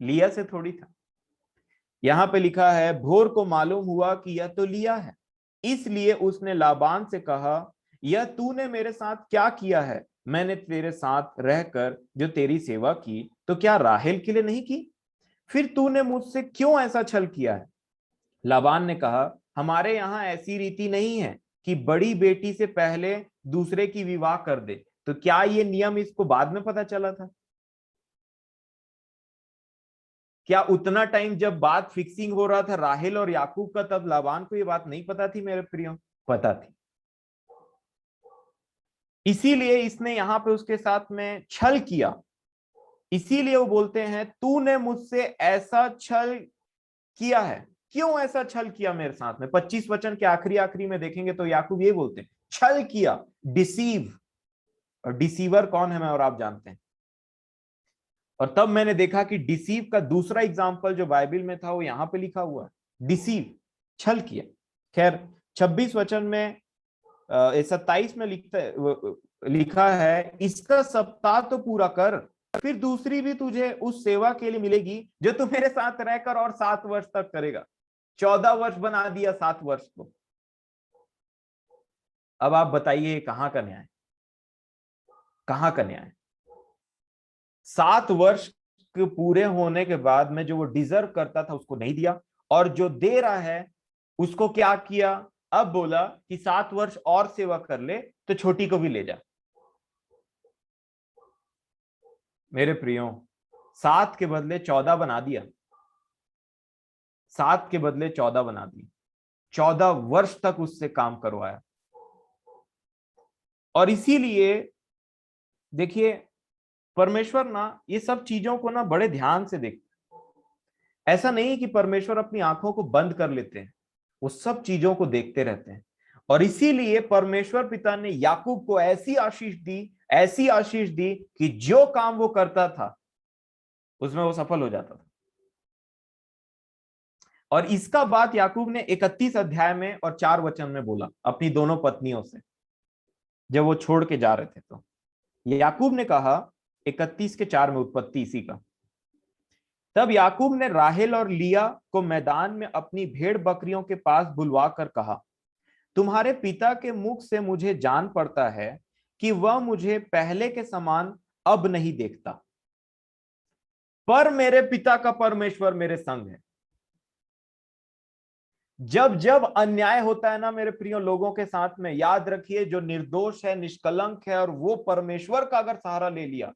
लिया से थोड़ी था। यहां पे लिखा है, भोर को मालूम हुआ कि यह तो लिया है, इसलिए उसने लाबान से कहा, यह तूने मेरे साथ क्या किया है? मैंने तेरे साथ रहकर जो तेरी सेवा की, तो क्या राहेल के लिए नहीं की? फिर तूने मुझसे क्यों ऐसा छल किया है? लाबान ने कहा, हमारे यहाँ ऐसी रीति नहीं है कि बड़ी बेटी से पहले दूसरे की विवाह कर दे। तो क्या ये नियम इसको बाद में पता चला था? क्या उतना टाइम जब बात फिक्सिंग हो रहा था राहेल और याकूब का, तब लाबान को ये बात नहीं पता थी मेरे प्रियो? पता थी। इसीलिए इसने यहां पे उसके साथ में छल किया। इसीलिए वो बोलते हैं तूने मुझसे ऐसा छल किया है। क्यों ऐसा छल किया मेरे साथ में? 25 वचन के आखिरी आखिरी में देखेंगे तो याकूब ये बोलते हैं छल किया, डिसीव। और डिसीवर कौन है मैं और आप जानते हैं। और तब मैंने देखा कि डिसीव का दूसरा एग्जाम्पल जो बाइबल में था वो यहां पे लिखा हुआ है, डिसीव, छल किया। खैर 26 वचन में 27 में लिखा है इसका सप्ताह तो पूरा कर, फिर दूसरी भी तुझे उस सेवा के लिए मिलेगी जो तू मेरे साथ रहकर और 7 वर्ष तक करेगा। 14 वर्ष बना दिया 7 वर्ष को। अब आप बताइए कहां का न्याय, कहां का न्याय? 7 वर्ष के पूरे होने के बाद में जो वो डिजर्व करता था उसको नहीं दिया, और जो दे रहा है उसको क्या किया? अब बोला कि 7 वर्ष और सेवा कर ले तो छोटी को भी ले जा। मेरे प्रियो, 7 के बदले 14 बना दिया, 7 के बदले 14 बना दिया, 14 वर्ष तक उससे काम करवाया। और इसीलिए देखिए परमेश्वर ना ये सब चीजों को ना बड़े ध्यान से देखते। ऐसा नहीं कि परमेश्वर अपनी आंखों को बंद कर लेते हैं, वो सब चीजों को देखते रहते हैं। और इसीलिए परमेश्वर पिता ने याकूब को ऐसी आशीष दी, ऐसी आशीष दी कि जो काम वो करता था उसमें वो सफल हो जाता था। और इसका बात याकूब ने 31 अध्याय में और 4 वचन में बोला अपनी दोनों पत्नियों से, जब वो छोड़ के जा रहे थे। तो याकूब ने कहा 31 के 4 में, उत्पत्ति इसी का, तब याकूब ने राहेल और लिया को मैदान में अपनी भेड़ बकरियों के पास बुलवा कर कहा, तुम्हारे पिता के मुख से मुझे जान पड़ता है कि वह मुझे पहले के समान अब नहीं देखता, पर मेरे पिता का परमेश्वर मेरे संग है। जब जब अन्याय होता है ना मेरे प्रियो लोगों के साथ में, याद रखिए जो निर्दोष है, निष्कलंक है, और वो परमेश्वर का अगर सहारा ले लिया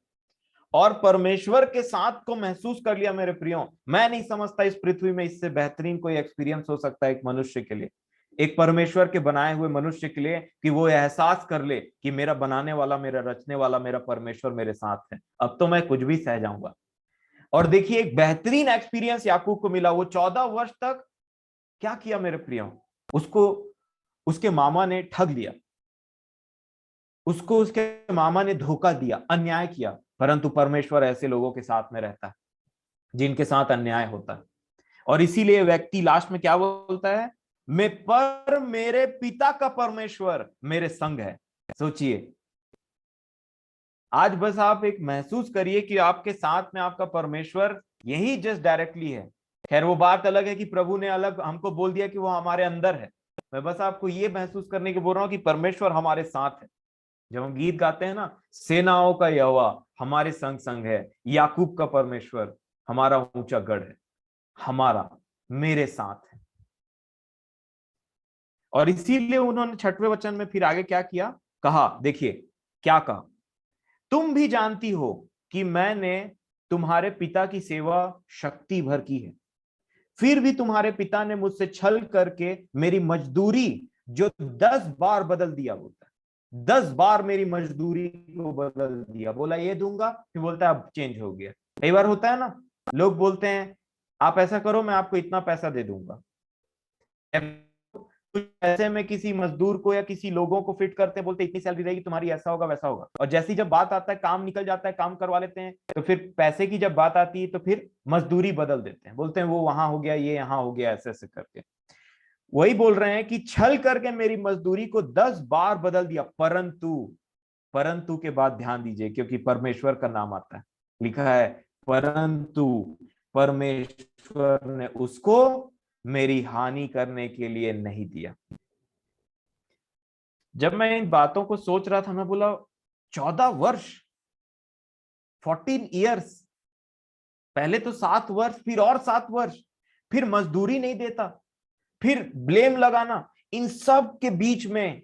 और परमेश्वर के साथ को महसूस कर लिया, मेरे प्रियो, मैं नहीं समझता इस पृथ्वी में इससे बेहतरीन कोई एक्सपीरियंस हो सकता है एक मनुष्य के लिए, एक परमेश्वर के बनाए हुए मनुष्य के लिए, कि वो एहसास कर ले कि मेरा बनाने वाला, मेरा रचने वाला, मेरा परमेश्वर मेरे साथ है, अब तो मैं कुछ भी सह जाऊंगा। और देखिए एक बेहतरीन एक्सपीरियंस याकूब को मिला। वो 14 वर्ष तक क्या किया मेरे प्रियो? उसको उसके मामा ने ठग लिया, उसको उसके मामा ने धोखा दिया, अन्याय किया, परंतु परमेश्वर ऐसे लोगों के साथ में रहता है जिनके साथ अन्याय होता है। और इसीलिए व्यक्ति लास्ट में क्या बोलता है? मैं पर मेरे पिता का परमेश्वर मेरे संग है। सोचिए, आज बस आप एक महसूस करिए कि आपके साथ में आपका परमेश्वर यही जस्ट डायरेक्टली है। खैर वो बात अलग है कि प्रभु ने अलग हमको बोल दिया कि वो हमारे अंदर है। मैं बस आपको ये महसूस करने के बोल रहा हूं कि परमेश्वर हमारे साथ है। जब हम गीत गाते हैं ना, सेनाओं का यहोवा हमारे संग संग है, याकूब का परमेश्वर हमारा ऊंचा गढ़ है, हमारा, मेरे साथ है। और इसीलिए उन्होंने 6वें वचन में फिर आगे क्या किया? कहा, देखिए क्या कहा, तुम भी जानती हो कि मैंने तुम्हारे पिता की सेवा शक्ति भर की है, फिर भी तुम्हारे पिता ने मुझसे छल करके मेरी मजदूरी जो 10 बार बदल दिया। बोलता है 10 बार मेरी मजदूरी को बदल दिया। बोला ये दूंगा, फिर बोलता है अब चेंज हो गया। कई बार होता है ना, लोग बोलते हैं आप ऐसा करो मैं आपको इतना पैसा दे दूंगा। कुछ ऐसे में किसी मजदूर को या किसी लोगों को फिट करते हैं, बोलते इतनी सैलरी रहेगी तुम्हारी, ऐसा होगा वैसा होगा। और जैसी जब बात आता है, काम निकल जाता है, काम करवा लेते हैं, तो फिर पैसे की जब बात आती है तो फिर मजदूरी बदल देते हैं, बोलते हैं वो वहां हो गया, ये यहाँ हो गया, ऐसे ऐसे करके। वही बोल रहे हैं कि छल करके मेरी मजदूरी को 10 बार बदल दिया, परंतु, परंतु के बाद ध्यान दीजिए क्योंकि परमेश्वर का नाम आता है, लिखा है परंतु परमेश्वर ने उसको मेरी हानि करने के लिए नहीं दिया। जब मैं इन बातों को सोच रहा था, मैं बोला 14 वर्ष, 14 इयर्स, पहले तो 7 वर्ष, फिर और 7 वर्ष, फिर मजदूरी नहीं देता, फिर ब्लेम लगाना, इन सब के बीच में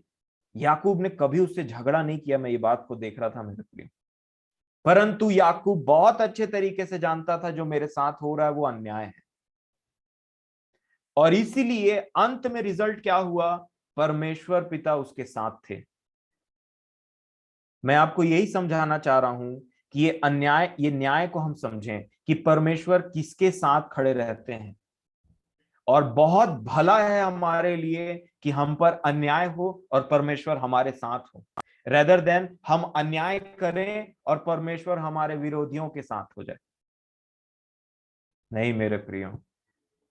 याकूब ने कभी उससे झगड़ा नहीं किया। मैं ये बात को देख रहा था मेरे प्रिय, परंतु याकूब बहुत अच्छे तरीके से जानता था जो मेरे साथ हो रहा है वो अन्याय है। और इसीलिए अंत में रिजल्ट क्या हुआ? परमेश्वर पिता उसके साथ थे। मैं आपको यही समझाना चाह रहा हूं कि ये न्याय को हम समझें कि परमेश्वर किसके साथ खड़े रहते हैं, और बहुत भला है हमारे लिए कि हम पर अन्याय हो और परमेश्वर हमारे साथ हो, रेदर देन हम अन्याय करें और परमेश्वर हमारे विरोधियों के साथ हो जाए। नहीं मेरे प्रियो,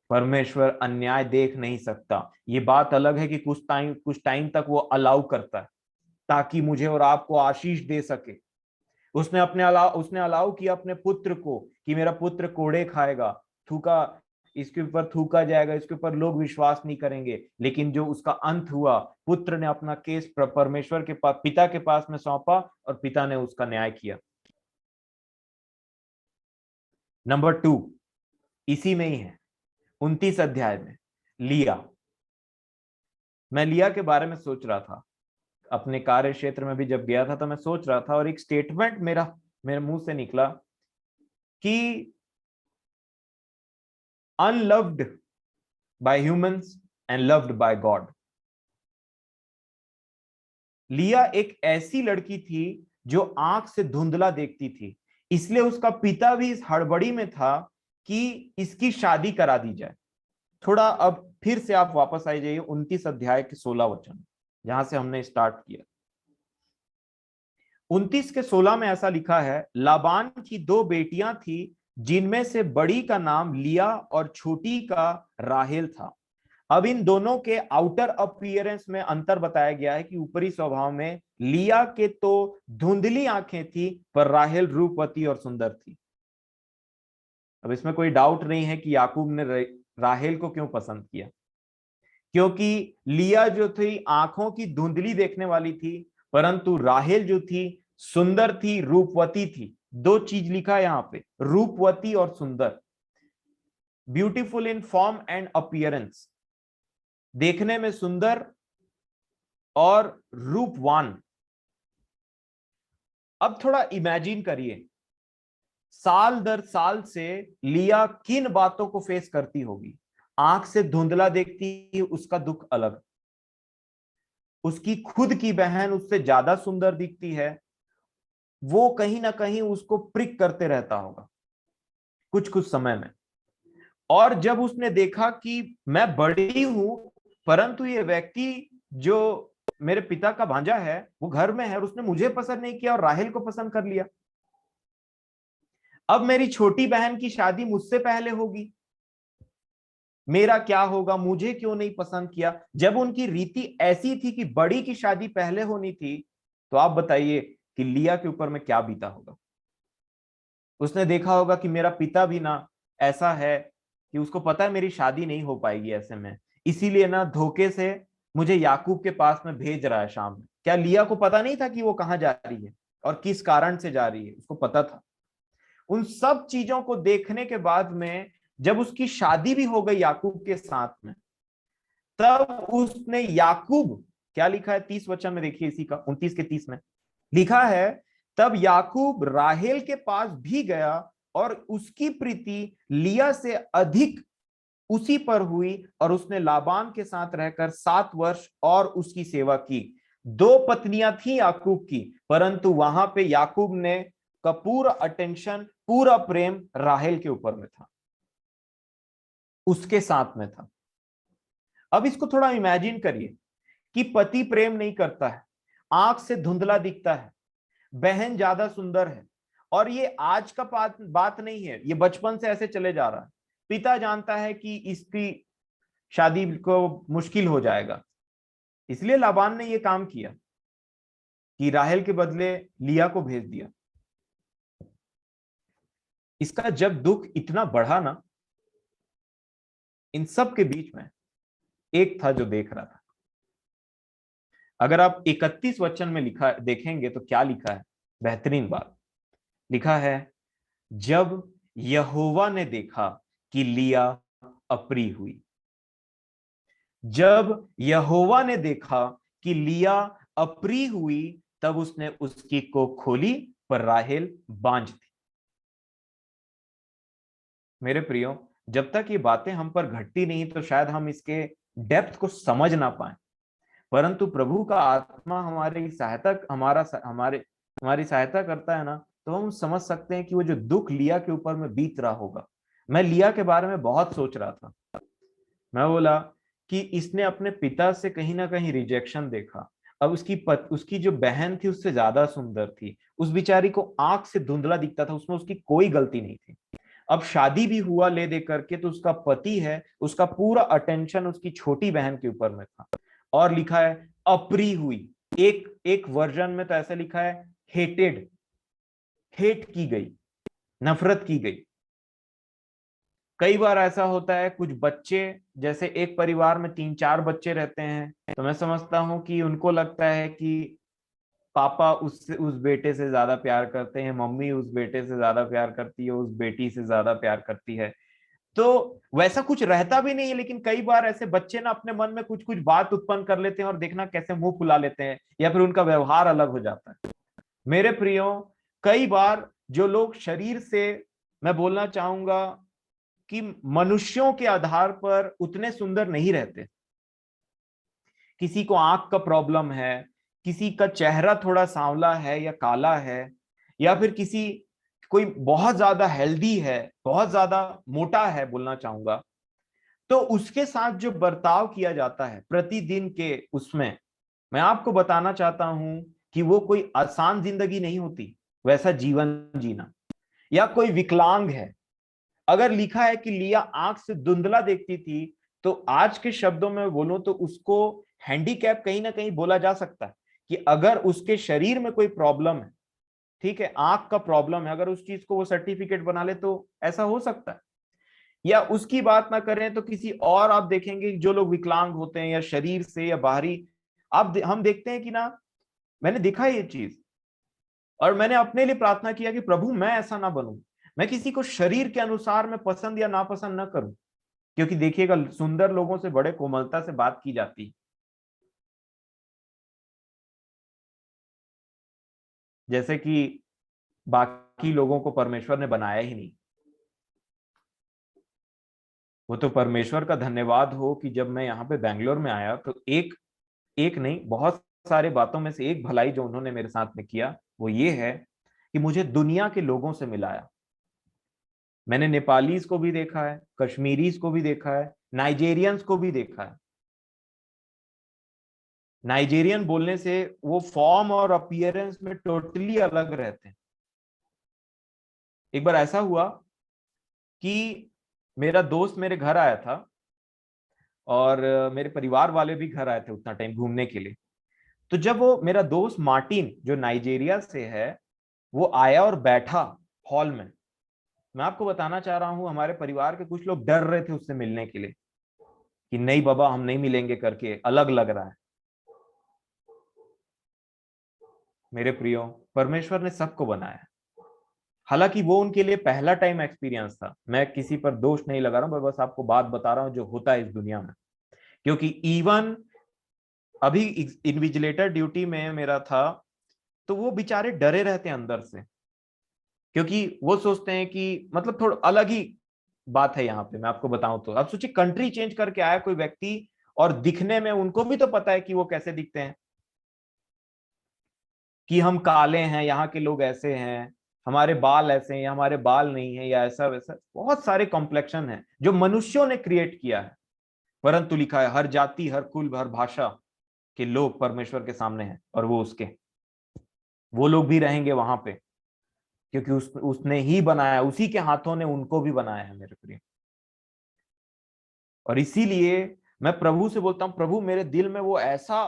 परमेश्वर अन्याय देख नहीं सकता। ये बात अलग है कि कुछ टाइम तक वो अलाउ करता है ताकि मुझे और आपको आशीष दे सके। उसने अलाउ किया अपने पुत्र को कि मेरा पुत्र कोड़े खाएगा, थूका, इसके ऊपर थूका जाएगा, इसके ऊपर लोग विश्वास नहीं करेंगे, लेकिन जो उसका अंत हुआ, पुत्र ने अपना केस परमेश्वर के पास, पिता के पास में सौंपा और पिता ने उसका न्याय किया। नंबर 2 इसी में ही है, 29 अध्याय में लिया। मैं लिया के बारे में सोच रहा था, अपने कार्य क्षेत्र में भी जब गया था तो मैं सोच रहा था, और एक स्टेटमेंट मेरे मुंह से निकला कि unloved by humans and loved by God. लिया एक ऐसी लड़की थी जो आंख से धुंधला देखती थी, इसलिए उसका पिता भी इस हड़बड़ी में था कि इसकी शादी करा दी जाए। थोड़ा अब फिर से आप वापस आ जाइए 29 अध्याय के 16 वचन, जहां से हमने स्टार्ट किया। 29 के 16 में ऐसा लिखा है, लाबान की 2 बेटियां थी, जिनमें से बड़ी का नाम लिया और छोटी का राहेल था। अब इन दोनों के आउटर अपीयरेंस में अंतर बताया गया है कि ऊपरी स्वभाव में लिया के तो धुंधली आंखें थी, पर राहेल रूपवती और सुंदर थी। अब इसमें कोई डाउट नहीं है कि याकूब ने राहेल को क्यों पसंद किया, क्योंकि लिया जो थी आंखों की धुंधली देखने वाली थी, परंतु राहेल जो थी सुंदर थी, रूपवती थी। 2 चीज लिखा है यहां पे, रूपवती और सुंदर, beautiful in form and appearance, देखने में सुंदर और रूपवान। अब थोड़ा इमेजिन करिए, साल दर साल से लिया किन बातों को फेस करती होगी। आंख से धुंधला देखती है, उसका दुख अलग, उसकी खुद की बहन उससे ज्यादा सुंदर दिखती है, वो कहीं ना कहीं उसको प्रिक करते रहता होगा कुछ कुछ समय में। और जब उसने देखा कि मैं बड़ी हूं, परंतु ये व्यक्ति जो मेरे पिता का भांजा है वो घर में है, और उसने मुझे पसंद नहीं किया और राहेल को पसंद कर लिया, अब मेरी छोटी बहन की शादी मुझसे पहले होगी, मेरा क्या होगा, मुझे क्यों नहीं पसंद किया। जब उनकी रीति ऐसी थी कि बड़ी की शादी पहले होनी थी, तो आप बताइए कि लिया के ऊपर में क्या बीता होगा। उसने देखा होगा कि मेरा पिता भी ना ऐसा है कि उसको पता है मेरी शादी नहीं हो पाएगी ऐसे में, इसीलिए ना धोखे से मुझे याकूब के पास में भेज रहा है शाम में। क्या लिया को पता नहीं था कि वो कहां जा रही है और किस कारण से जा रही है? उसको पता था। उन सब चीजों को देखने के बाद में जब उसकी शादी भी हो गई याकूब के साथ में, तब उसने याकूब, क्या लिखा है 30 वचन में देखिए, इसी का 29 के 30 में लिखा है, तब याकूब राहेल के पास भी गया और उसकी प्रीति लिया से अधिक उसी पर हुई, और उसने लाबान के साथ रहकर 7 वर्ष और उसकी सेवा की। 2 पत्नियां थी याकूब की, परंतु वहां पे याकूब ने का पूरा अटेंशन, पूरा प्रेम राहेल के ऊपर में था, उसके साथ में था। अब इसको थोड़ा इमेजिन करिए कि पति प्रेम नहीं करता है, आंख से धुंधला दिखता है, बहन ज्यादा सुंदर है, और ये आज का बात नहीं है, ये बचपन से ऐसे चले जा रहा है। पिता जानता है कि इसकी शादी को मुश्किल हो जाएगा, इसलिए लाबान ने ये काम किया कि राहेल के बदले लिया को भेज दिया। इसका जब दुख इतना बढ़ा ना, इन सब के बीच में एक था जो देख रहा था। अगर आप 31 वचन में लिखा देखेंगे तो क्या लिखा है, बेहतरीन बात लिखा है, जब यहोवा ने देखा कि लिया अप्रिय हुई। जब यहोवा ने देखा कि लिया अप्रिय हुई, तब उसने उसकी कोख खोली, पर राहेल बांझ थी। मेरे प्रियो, जब तक ये बातें हम पर घटती नहीं तो शायद हम इसके डेप्थ को समझ ना पाए, परंतु प्रभु का आत्मा हमारी सहायता करता है ना, तो हम समझ सकते हैं कि वो जो दुख लिया के ऊपर में बीत रहा होगा। मैं लिया के बारे में बहुत सोच रहा था। मैं बोला कि इसने अपने पिता से कहीं ना कहीं रिजेक्शन देखा। अब उसकी जो बहन थी उससे ज्यादा सुंदर थी, उस बिचारी को आंख से धुंधला दिखता था, उसमें उसकी कोई गलती नहीं थी। अब शादी भी हुआ ले दे करके, तो उसका पति है, उसका पूरा अटेंशन उसकी छोटी बहन के ऊपर में था। और लिखा है अप्री हुई, एक एक वर्जन में तो ऐसा लिखा है हेटेड, हेट की गई, नफरत की गई। कई बार ऐसा होता है, कुछ बच्चे, जैसे एक परिवार में 3-4 बच्चे रहते हैं, तो मैं समझता हूं कि उनको लगता है कि पापा उस बेटे से ज्यादा प्यार करते हैं, मम्मी उस बेटे से ज्यादा प्यार करती है, उस बेटी से ज्यादा प्यार करती है। तो वैसा कुछ रहता भी नहीं है, लेकिन कई बार ऐसे बच्चे ना अपने मन में कुछ कुछ बात उत्पन्न कर लेते हैं और देखना कैसे मुंह फुला लेते हैं, या फिर उनका व्यवहार अलग हो जाता है। मेरे प्रियो, कई बार जो लोग शरीर से, मैं बोलना चाहूंगा कि मनुष्यों के आधार पर उतने सुंदर नहीं रहते। किसी को आंख का प्रॉब्लम है, किसी का चेहरा थोड़ा सांवला है या काला है, या फिर किसी कोई बहुत ज्यादा हेल्दी है, बहुत ज्यादा मोटा है बोलना चाहूंगा, तो उसके साथ जो बर्ताव किया जाता है प्रतिदिन के उसमें, मैं आपको बताना चाहता हूं कि वो कोई आसान जिंदगी नहीं होती वैसा जीवन जीना। या कोई विकलांग है, अगर लिखा है कि लिया आंख से धुंधला देखती थी, तो आज के शब्दों में बोलूं तो उसको हैंडीकैप कहीं ना कहीं बोला जा सकता है। कि अगर उसके शरीर में कोई प्रॉब्लम है, ठीक है, आंख का प्रॉब्लम है, अगर उस चीज को वो सर्टिफिकेट बना ले तो ऐसा हो सकता है। या उसकी बात ना करें तो किसी और, आप देखेंगे जो लोग विकलांग होते हैं या शरीर से या बाहरी, हम देखते हैं कि ना, मैंने देखा है ये चीज, और मैंने अपने लिए प्रार्थना किया कि प्रभु मैं ऐसा ना बनूं, मैं किसी को शरीर के अनुसार में पसंद या नापसंद ना करूं। क्योंकि देखिएगा, सुंदर लोगों से बड़े कोमलता से बात की जाती है। जैसे कि बाकी लोगों को परमेश्वर ने बनाया ही नहीं। वो तो परमेश्वर का धन्यवाद हो कि जब मैं यहाँ पे बैंगलोर में आया, तो एक एक नहीं, बहुत सारे बातों में से एक भलाई जो उन्होंने मेरे साथ में किया, वो ये है कि मुझे दुनिया के लोगों से मिलाया। मैंने नेपालीज को भी देखा है, कश्मीरीज को भी देखा है, नाइजेरियंस को भी देखा है। नाइजेरियन बोलने से वो फॉर्म और अपीयरेंस में टोटली अलग रहते हैं। एक बार ऐसा हुआ कि मेरा दोस्त मेरे घर आया था, और मेरे परिवार वाले भी घर आए थे उतना टाइम घूमने के लिए। तो जब वो मेरा दोस्त मार्टिन जो नाइजेरिया से है, वो आया और बैठा हॉल में, मैं आपको बताना चाह रहा हूं, हमारे परिवार के कुछ लोग डर रहे थे उससे मिलने के लिए, कि नहीं बाबा हम नहीं मिलेंगे करके, अलग लग रहा है। मेरे प्रियो, परमेश्वर ने सबको बनाया। हालांकि वो उनके लिए पहला टाइम एक्सपीरियंस था, मैं किसी पर दोष नहीं लगा रहा हूं, मैं बस आपको बात बता रहा हूं जो होता है इस दुनिया में। क्योंकि इवन अभी इन्विजिलेटर ड्यूटी में मेरा था, तो वो बेचारे डरे रहते हैं अंदर से, क्योंकि वो सोचते हैं कि मतलब थोड़ा अलग ही बात है यहाँ पे। मैं आपको बताऊं तो अब सोचिए, कंट्री चेंज करके आया कोई व्यक्ति, और दिखने में उनको भी तो पता है कि वो कैसे दिखते हैं, कि हम काले हैं, यहाँ के लोग ऐसे हैं, हमारे बाल ऐसे हैं या हमारे बाल नहीं है, या ऐसा वैसा, बहुत सारे कॉम्प्लेक्शन है जो मनुष्यों ने क्रिएट किया है। परंतु लिखा है हर जाति, हर कुल, हर भाषा के लोग परमेश्वर के सामने हैं, और वो उसके, वो लोग भी रहेंगे वहां पे, क्योंकि उसने ही बनाया, उसी के हाथों ने उनको भी बनाया है मेरे प्रिय। और इसीलिए मैं प्रभु से बोलता हूं, प्रभु मेरे दिल में वो ऐसा,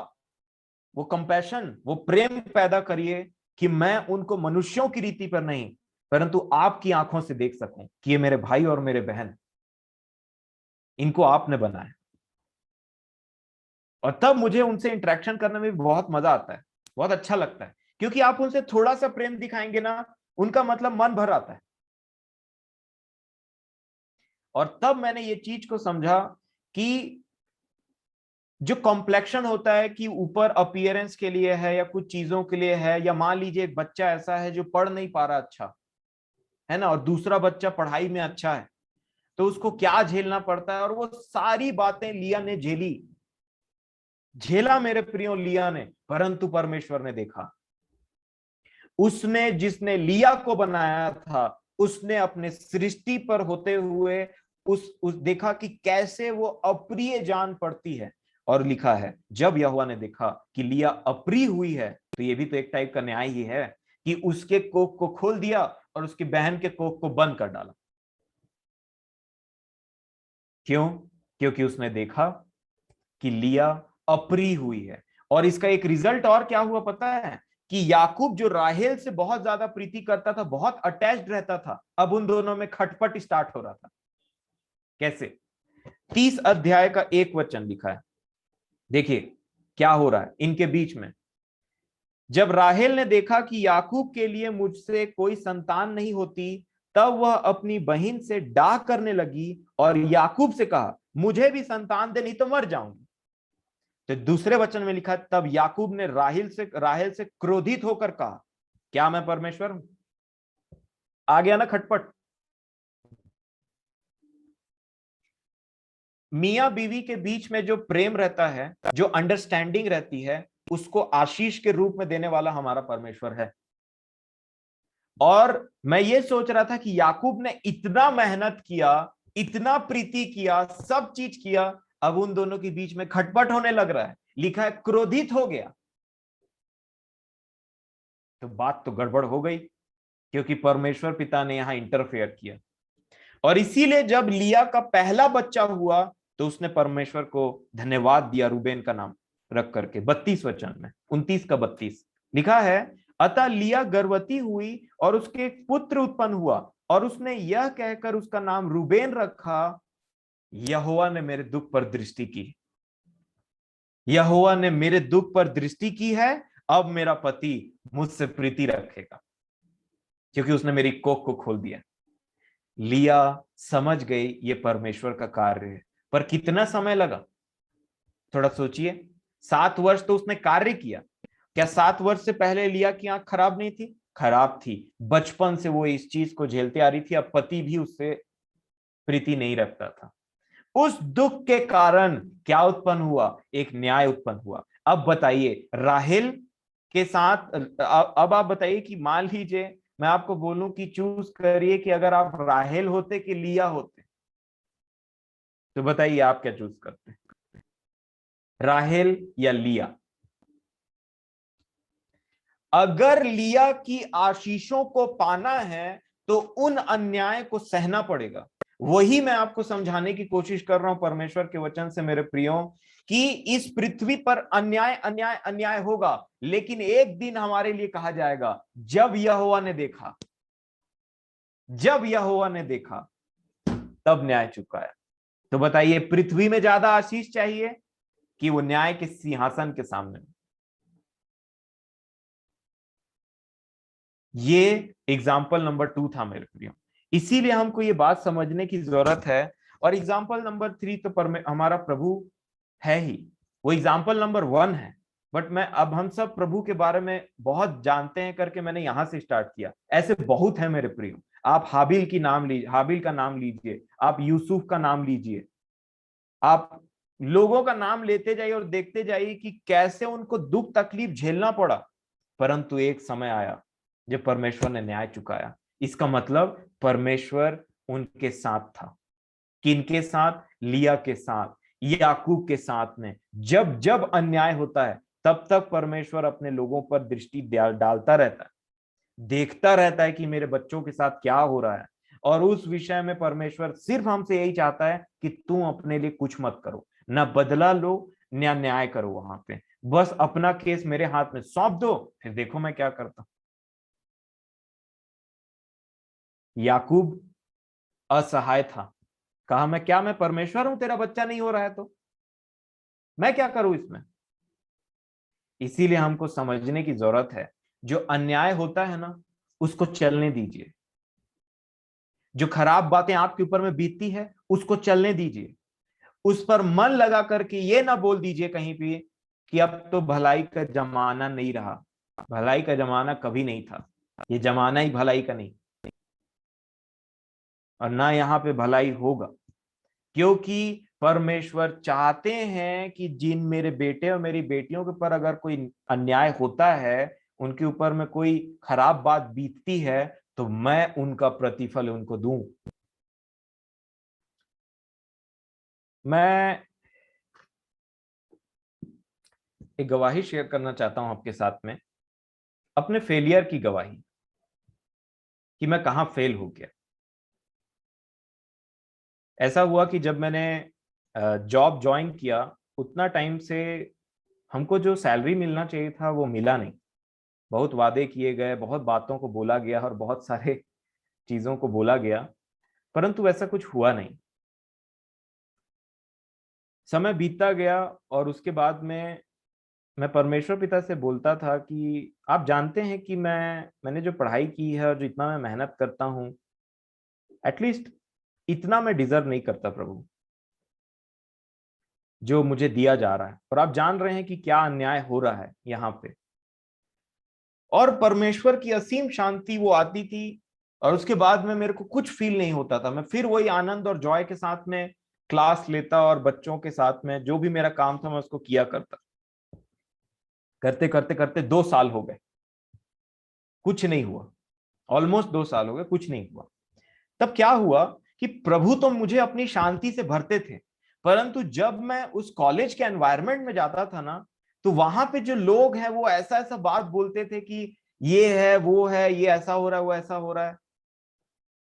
वो कंपैशन, वो प्रेम पैदा करिए कि मैं उनको मनुष्यों की रीति पर नहीं, परंतु आपकी आंखों से देख सकूं कि ये मेरे भाई और मेरे बहन, इनको आपने बनाया। और तब मुझे उनसे इंटरेक्शन करने में भी बहुत मजा आता है, बहुत अच्छा लगता है, क्योंकि आप उनसे थोड़ा सा प्रेम दिखाएंगे ना, उनका मतलब मन भर आता है। और तब मैंने ये चीज को समझा कि जो कॉम्प्लेक्शन होता है कि ऊपर अपीयरेंस के लिए है या कुछ चीजों के लिए है, या मान लीजिए एक बच्चा ऐसा है जो पढ़ नहीं पा रहा अच्छा, है ना, और दूसरा बच्चा पढ़ाई में अच्छा है, तो उसको क्या झेलना पड़ता है, और वो सारी बातें लिया ने झेली, झेला मेरे प्रियो लिया ने, परंतु परमेश्वर ने देखा, उसने जिसने लिया को बनाया था, उसने अपने सृष्टि पर होते हुए उस देखा कि कैसे वो अप्रिय जान पड़ती है। और लिखा है जब यहोवा ने देखा कि लिया अप्रिय हुई है, तो ये भी तो एक टाइप का न्याय ही है कि उसके कोख को खोल दिया और उसकी बहन के कोख को बंद कर डाला। क्यों? क्योंकि उसने देखा कि लिया अप्रिय हुई है। और इसका एक रिजल्ट और क्या हुआ पता है? कि याकूब जो राहेल से बहुत ज्यादा प्रीति करता था, बहुत अटैच्ड रहता था, अब उन दोनों में खटपट स्टार्ट हो रहा था। कैसे? 30 अध्याय का 1 वचन लिखा है। देखिए क्या हो रहा है इनके बीच में। जब राहेल ने देखा कि याकूब के लिए मुझसे कोई संतान नहीं होती, तब वह अपनी बहन से डाह करने लगी और याकूब से कहा, मुझे भी संतान दे, नहीं तो मर जाऊंगी। तो दूसरे वचन में लिखा, तब याकूब ने राहेल से क्रोधित होकर कहा, क्या मैं परमेश्वर हूं? आ गया ना खटपट। मियां बीवी के बीच में जो प्रेम रहता है, जो अंडरस्टैंडिंग रहती है, उसको आशीष के रूप में देने वाला हमारा परमेश्वर है। और मैं ये सोच रहा था कि याकूब ने इतना मेहनत किया, इतना प्रीति किया, सब चीज किया, अब उन दोनों के बीच में खटपट होने लग रहा है। लिखा है क्रोधित हो गया। तो बात तो गड़बड़ हो गई, क्योंकि परमेश्वर पिता ने यहां इंटरफेयर किया। और इसीलिए जब लिया का पहला बच्चा हुआ, तो उसने परमेश्वर को धन्यवाद दिया रूबेन का नाम रख करके। 32 वचन में 29 का 32 लिखा है, अतः लिया गर्भवती हुई और उसके एक पुत्र उत्पन्न हुआ, और उसने यह कहकर उसका नाम रूबेन रखा, यहोवा ने मेरे दुख पर दृष्टि की। यहोवा ने मेरे दुख पर दृष्टि की है, अब मेरा पति मुझसे प्रीति रखेगा, क्योंकि उसने मेरी कोख को खोल दिया। लिया समझ गई ये परमेश्वर का कार्य है। पर कितना समय लगा, थोड़ा सोचिए। 7 वर्ष तो उसने कार्य किया। क्या 7 वर्ष से पहले लिया की आंख खराब नहीं थी? खराब थी। बचपन से वो इस चीज को झेलते आ रही थी। अब पति भी उससे प्रीति नहीं रखता था। उस दुख के कारण क्या उत्पन्न हुआ? एक न्याय उत्पन्न हुआ। अब बताइए राहेल के साथ, अब आप बताइए कि मान लीजिए मैं आपको बोलूं कि चूज करिए कि अगर आप राहेल होते कि लिया होते, तो बताइए आप क्या चूज करते? राहेल या लिया? अगर लिया की आशीषों को पाना है तो उन अन्याय को सहना पड़ेगा। वही मैं आपको समझाने की कोशिश कर रहा हूं परमेश्वर के वचन से मेरे प्रियो, कि इस पृथ्वी पर अन्याय अन्याय अन्याय होगा, लेकिन एक दिन हमारे लिए कहा जाएगा, जब यहोवा ने देखा, जब यहोवा ने देखा तब न्याय चुकाया। तो बताइए पृथ्वी में ज्यादा आशीष चाहिए कि वो न्याय के सिंहासन के सामने? ये एग्जाम्पल नंबर 2 था मेरे प्रियो। इसीलिए हमको ये बात समझने की जरूरत है। और एग्जाम्पल नंबर 3 तो हमारा प्रभु है ही, वो एग्जाम्पल नंबर 1 है। बट मैं अब हम सब प्रभु के बारे में बहुत जानते हैं करके मैंने यहां से स्टार्ट किया। ऐसे बहुत है मेरे प्रियो। आप हाबिल का नाम लीजिए, आप यूसुफ का नाम लीजिए, आप लोगों का नाम लेते जाइए और देखते जाइए कि कैसे उनको दुख तकलीफ झेलना पड़ा। परंतु एक समय आया जब परमेश्वर ने न्याय चुकाया। इसका मतलब परमेश्वर उनके साथ था। किनके साथ? लिया के साथ, याकूब के साथ में। जब जब अन्याय होता है तब तक परमेश्वर अपने लोगों पर दृष्टि डालता रहता है, देखता रहता है कि मेरे बच्चों के साथ क्या हो रहा है। और उस विषय में परमेश्वर सिर्फ हमसे यही चाहता है कि तुम अपने लिए कुछ मत करो, ना बदला लो, ना न्याय करो। वहां पे बस अपना केस मेरे हाथ में सौंप दो, फिर देखो मैं क्या करता हूं। याकूब असहाय था। कहा, मैं परमेश्वर हूं, तेरा बच्चा नहीं हो रहा है तो मैं क्या करूं इसमें? इसीलिए हमको समझने की जरूरत है, जो अन्याय होता है ना, उसको चलने दीजिए। जो खराब बातें आपके ऊपर में बीतती है उसको चलने दीजिए। उस पर मन लगा करके ये ना बोल दीजिए कहीं पे कि अब तो भलाई का जमाना नहीं रहा। भलाई का जमाना कभी नहीं था। ये जमाना ही भलाई का नहीं, और ना यहाँ पे भलाई होगा। क्योंकि परमेश्वर चाहते हैं कि जिन मेरे बेटे और मेरी बेटियों के ऊपर अगर कोई अन्याय होता है, उनके ऊपर में कोई खराब बात बीतती है तो मैं उनका प्रतिफल उनको दूं। मैं एक गवाही शेयर करना चाहता हूं आपके साथ में, अपने फेलियर की गवाही, कि मैं कहां फेल हो गया। ऐसा हुआ कि जब मैंने जॉब ज्वाइन किया, उतना टाइम से हमको जो सैलरी मिलना चाहिए था वो मिला नहीं। बहुत वादे किए गए, बहुत बातों को बोला गया और बहुत सारे चीजों को बोला गया, परंतु ऐसा कुछ हुआ नहीं। समय बीतता गया और उसके बाद में मैं परमेश्वर पिता से बोलता था कि आप जानते हैं कि मैंने जो पढ़ाई की है और जितना मैं मेहनत करता हूँ, एटलीस्ट इतना मैं डिजर्व नहीं करता प्रभु, जो मुझे दिया जा रहा है। और आप जान रहे हैं कि क्या अन्याय हो रहा है यहाँ पे। और परमेश्वर की असीम शांति वो आती थी, और उसके बाद में मेरे को कुछ फील नहीं होता था। मैं फिर वही आनंद और जॉय के साथ में क्लास लेता और बच्चों के साथ में जो भी मेरा काम था मैं उसको किया करता। करते करते करते 2 साल हो गए, कुछ नहीं हुआ। ऑलमोस्ट 2 साल हो गए, कुछ नहीं हुआ। तब क्या हुआ कि प्रभु तो मुझे अपनी शांति से भरते थे, परंतु जब मैं उस कॉलेज के एनवायरनमेंट में जाता था ना, तो वहां पे जो लोग हैं वो ऐसा ऐसा बात बोलते थे कि ये है वो है, ये ऐसा हो रहा है वो ऐसा हो रहा है।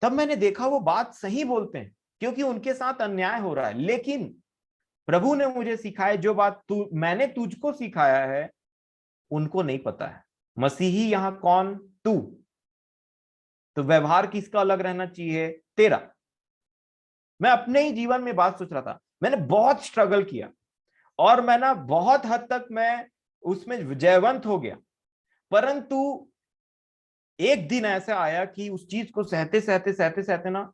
तब मैंने देखा वो बात सही बोलते हैं, क्योंकि उनके साथ अन्याय हो रहा है। लेकिन प्रभु ने मुझे सिखाया, जो बात मैंने तुझको सिखाया है उनको नहीं पता है। मसीही यहाँ कौन? तू। तो व्यवहार किसका अलग रहना चाहिए? तेरा। मैं अपने ही जीवन में बात सोच रहा था, मैंने बहुत स्ट्रगल किया और मैं ना बहुत हद तक मैं उसमें विजयवंत हो गया। परंतु एक दिन ऐसा आया कि उस चीज को सहते सहते सहते सहते ना,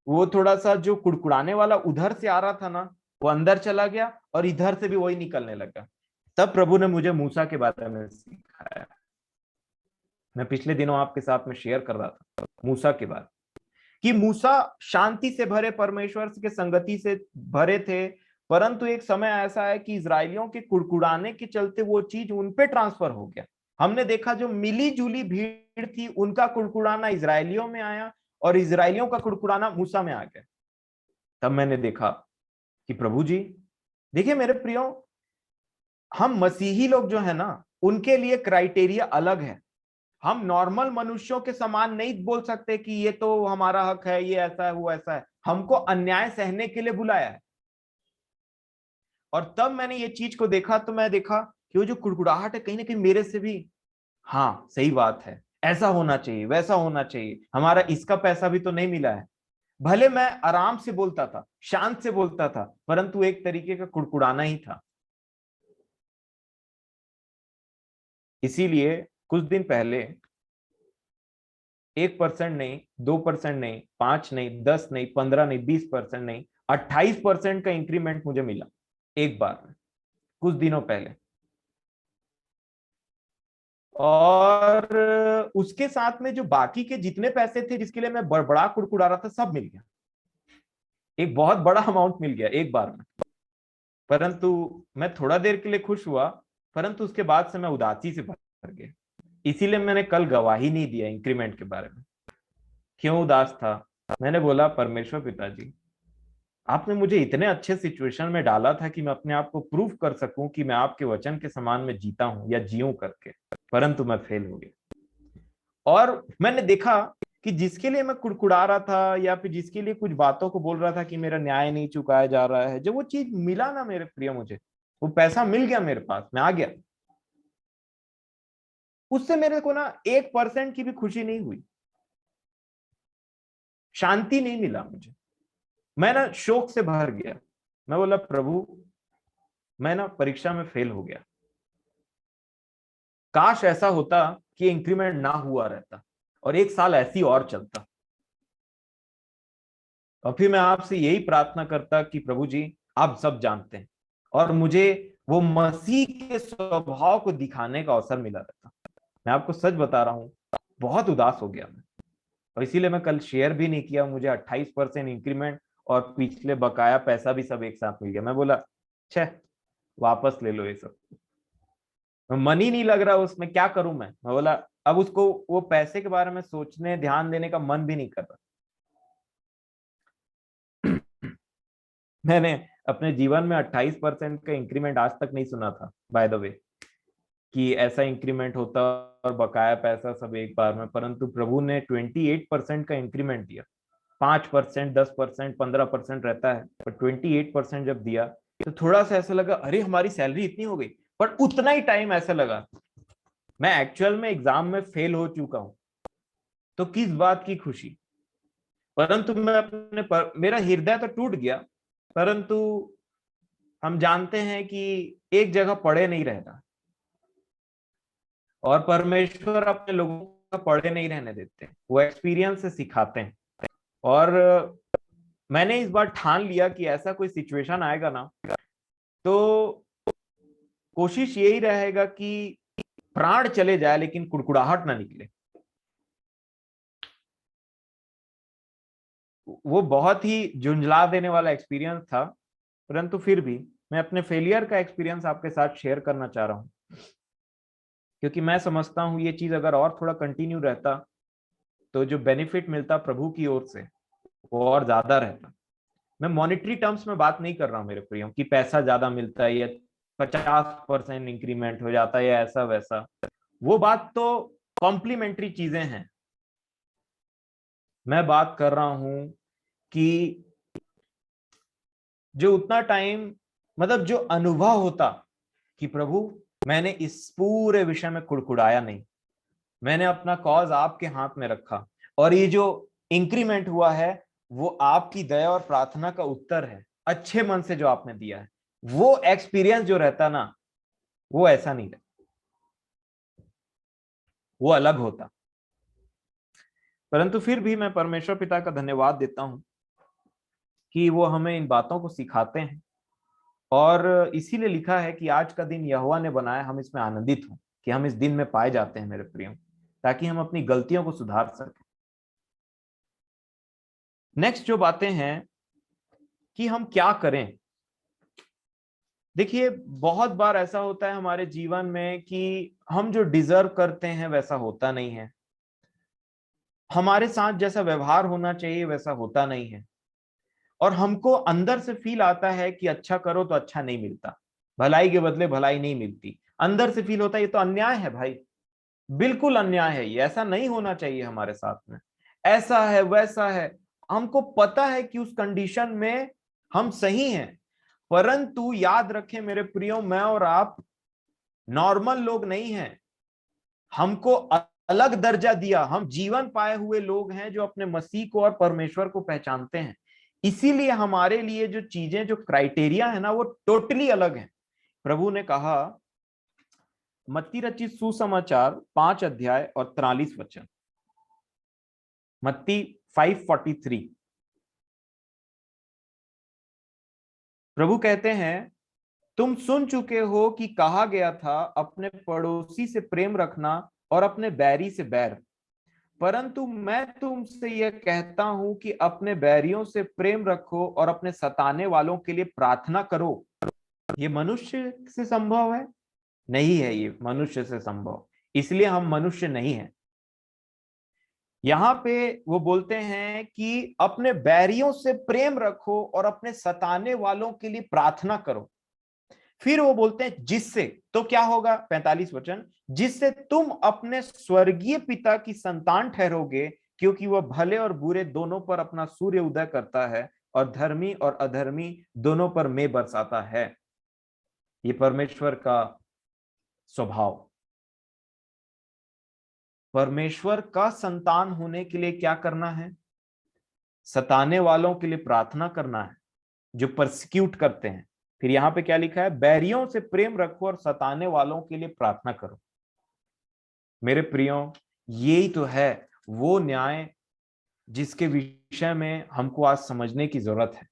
वो थोड़ा सा जो कुड़कुड़ाने वाला उधर से आ रहा था ना, वो अंदर चला गया और इधर से भी वही निकलने लगा। तब प्रभु ने मुझे मूसा के बारे में सिखाया। मैं पिछले दिनों आपके साथ में शेयर कर रहा था मूसा के बारे, कि मूसा शांति से भरे परमेश्वर के संगति से भरे थे, परंतु एक समय ऐसा है कि इजरायलियों के कुड़कुड़ाने के चलते वो चीज उन पे ट्रांसफर हो गया। हमने देखा जो मिली जुली भीड़ थी उनका कुड़कुड़ाना इजरायलियों में आया और इजरायलियों का कुड़कुड़ाना मूसा में आ गया। तब मैंने देखा कि प्रभु जी, देखिए मेरे प्रियो, हम मसीही लोग जो है ना, उनके लिए क्राइटेरिया अलग है। हम नॉर्मल मनुष्यों के समान नहीं बोल सकते कि ये तो हमारा हक है, ये ऐसा है वो ऐसा है। हमको अन्याय सहने के लिए बुलाया है। और तब मैंने ये चीज को देखा तो मैं देखा कि वो जो कुड़कुड़ाहट है कहीं ना कहीं मेरे से भी, हाँ सही बात है, ऐसा होना चाहिए वैसा होना चाहिए, हमारा इसका पैसा भी तो नहीं मिला है। भले मैं आराम से बोलता था, शांत से बोलता था, परंतु एक तरीके का कुड़कुड़ाना ही था। इसीलिए कुछ दिन पहले 1% नहीं, 2% नहीं, 5 नहीं, 10 नहीं, 15 नहीं, 20% नहीं, 28% का इंक्रीमेंट मुझे मिला एक बार में, कुछ दिनों पहले। और उसके साथ में जो बाकी के जितने पैसे थे जिसके लिए मैं बड़ा कुड़कुड़ा रहा था, सब मिल गया। एक बहुत बड़ा अमाउंट मिल गया एक बार में। परंतु मैं थोड़ा देर के लिए खुश हुआ, परंतु उसके बाद से मैं उदासी से भर गया। इसीलिए मैंने कल गवाही नहीं दिया इंक्रीमेंट के बारे में। क्यों उदास था? मैंने बोला परमेश्वर पिताजी, आपने मुझे इतने अच्छे सिचुएशन में डाला था कि मैं अपने आप को प्रूव कर सकूं कि मैं आपके वचन के समान में जीता हूं या जीऊं करके, परंतु मैं फेल हो गया। और मैंने देखा कि जिसके लिए मैं कुड़कुड़ा रहा था या फिर जिसके लिए कुछ बातों को बोल रहा था कि मेरा न्याय नहीं चुकाया जा रहा है, जब वो चीज मिला ना मेरे प्रिय, मुझे वो पैसा मिल गया, मेरे पास मैं आ गया, उससे मेरे को ना 1% की भी खुशी नहीं हुई, शांति नहीं मिला मुझे। मैं ना शोक से भर गया। मैं बोला प्रभु, मैं ना परीक्षा में फेल हो गया, काश ऐसा होता कि इंक्रीमेंट ना हुआ रहता और 1 साल ऐसी और चलता। और फिर मैं आपसे यही प्रार्थना करता कि प्रभु जी, आप सब जानते हैं, और मुझे वो मसीह के स्वभाव को दिखाने का अवसर मिला रहता। मैं आपको सच बता रहा हूं, बहुत उदास हो गया मैं। और इसीलिए मैं कल शेयर भी नहीं किया। मुझे 28% इंक्रीमेंट और पिछले बकाया पैसा भी सब एक साथ मिल गया। मैं बोला छह, वापस ले लो ये सब। मन ही नहीं लग रहा उसमें, क्या करूं मैं बोला। अब उसको वो पैसे के बारे में सोचने ध्यान देने का मन भी नहीं कर रहा। मैंने अपने जीवन में 28% का इंक्रीमेंट आज तक नहीं सुना था बाय द वे, कि ऐसा इंक्रीमेंट होता और बकाया पैसा सब एक बार में, परंतु प्रभु ने 28% का इंक्रीमेंट दिया। 5%, 10%, 15% रहता है, पर 28% जब दिया तो थोड़ा सा ऐसा लगा, अरे हमारी सैलरी इतनी हो गई। पर उतना ही टाइम ऐसा लगा मैं एक्चुअल में एग्जाम में फेल हो चुका हूं, तो किस बात की खुशी। परंतु मेरा हृदय तो टूट गया, परंतु हम जानते हैं कि एक जगह पड़े नहीं रहता, और परमेश्वर अपने लोगों को पड़े नहीं रहने देते, वो एक्सपीरियंस से सिखाते हैं। और मैंने इस बार ठान लिया कि ऐसा कोई सिचुएशन आएगा ना, तो कोशिश यही रहेगा कि प्राण चले जाए लेकिन कुड़कुड़ाहट ना निकले। वो बहुत ही झुंझला देने वाला एक्सपीरियंस था, परंतु फिर भी मैं अपने फेलियर का एक्सपीरियंस आपके साथ शेयर करना चाह रहा हूं, क्योंकि मैं समझता हूं ये चीज अगर और थोड़ा कंटिन्यू रहता तो जो बेनिफिट मिलता प्रभु की ओर से वो और ज्यादा रहता। मैं मॉनेटरी टर्म्स में बात नहीं कर रहा हूं मेरे प्रियो, कि पैसा ज्यादा मिलता है या 50% इंक्रीमेंट हो जाता है या ऐसा वैसा, वो बात तो कॉम्प्लीमेंट्री चीजें हैं। मैं बात कर रहा हूं कि जो उतना टाइम, मतलब जो अनुभव होता कि प्रभु मैंने इस पूरे विषय में कुड़कुड़ाया नहीं, मैंने अपना कॉज आपके हाथ में रखा, और ये जो इंक्रीमेंट हुआ है वो आपकी दया और प्रार्थना का उत्तर है, अच्छे मन से जो आपने दिया है। वो एक्सपीरियंस जो रहता ना, वो ऐसा नहीं रहता, वो अलग होता। परंतु फिर भी मैं परमेश्वर पिता का धन्यवाद देता हूं कि वो हमें इन बातों को सिखाते हैं, और इसीलिए लिखा है कि आज का दिन यहोवा ने बनाया, हम इसमें आनंदित हों कि हम इस दिन में पाए जाते हैं मेरे प्रियो, ताकि हम अपनी गलतियों को सुधार सकें। नेक्स्ट जो बातें हैं कि हम क्या करें। देखिए बहुत बार ऐसा होता है हमारे जीवन में कि हम जो डिजर्व करते हैं वैसा होता नहीं है, हमारे साथ जैसा व्यवहार होना चाहिए वैसा होता नहीं है, और हमको अंदर से फील आता है कि अच्छा करो तो अच्छा नहीं मिलता, भलाई के बदले भलाई नहीं मिलती। अंदर से फील होता है ये तो अन्याय है भाई, बिल्कुल अन्याय है, ये ऐसा नहीं होना चाहिए हमारे साथ में, ऐसा है वैसा है। हमको पता है कि उस कंडीशन में हम सही हैं, परंतु याद रखें मेरे प्रियो, मैं और आप नॉर्मल लोग नहीं हैं, हमको अलग दर्जा दिया, हम जीवन पाए हुए लोग हैं जो अपने मसीह को और परमेश्वर को पहचानते हैं। इसीलिए हमारे लिए जो चीजें, जो क्राइटेरिया है ना, वो टोटली अलग है। प्रभु ने कहा, मत्ती रचित सुसमाचार 5 अध्याय और 43 वचन, मत्ती 5:43, प्रभु कहते हैं, तुम सुन चुके हो कि कहा गया था अपने पड़ोसी से प्रेम रखना और अपने बैरी से बैर, परंतु मैं तुमसे यह कहता हूं कि अपने बैरियों से प्रेम रखो और अपने सताने वालों के लिए प्रार्थना करो। ये मनुष्य से संभव है? नहीं है ये मनुष्य से संभव, इसलिए हम मनुष्य नहीं हैं। यहां पे वो बोलते हैं कि अपने बैरियों से प्रेम रखो और अपने सताने वालों के लिए प्रार्थना करो। फिर वो बोलते हैं जिससे, तो क्या होगा, 45 वचन, जिससे तुम अपने स्वर्गीय पिता की संतान ठहरोगे, क्योंकि वह भले और बुरे दोनों पर अपना सूर्य उदय करता है और धर्मी और अधर्मी दोनों पर मेघ बरसाता है। ये परमेश्वर का स्वभाव। परमेश्वर का संतान होने के लिए क्या करना है? सताने वालों के लिए प्रार्थना करना है, जो परसिक्यूट करते हैं। फिर यहां पे क्या लिखा है, बैरियों से प्रेम रखो और सताने वालों के लिए प्रार्थना करो। मेरे प्रियो, यही तो है वो न्याय जिसके विषय में हमको आज समझने की जरूरत है।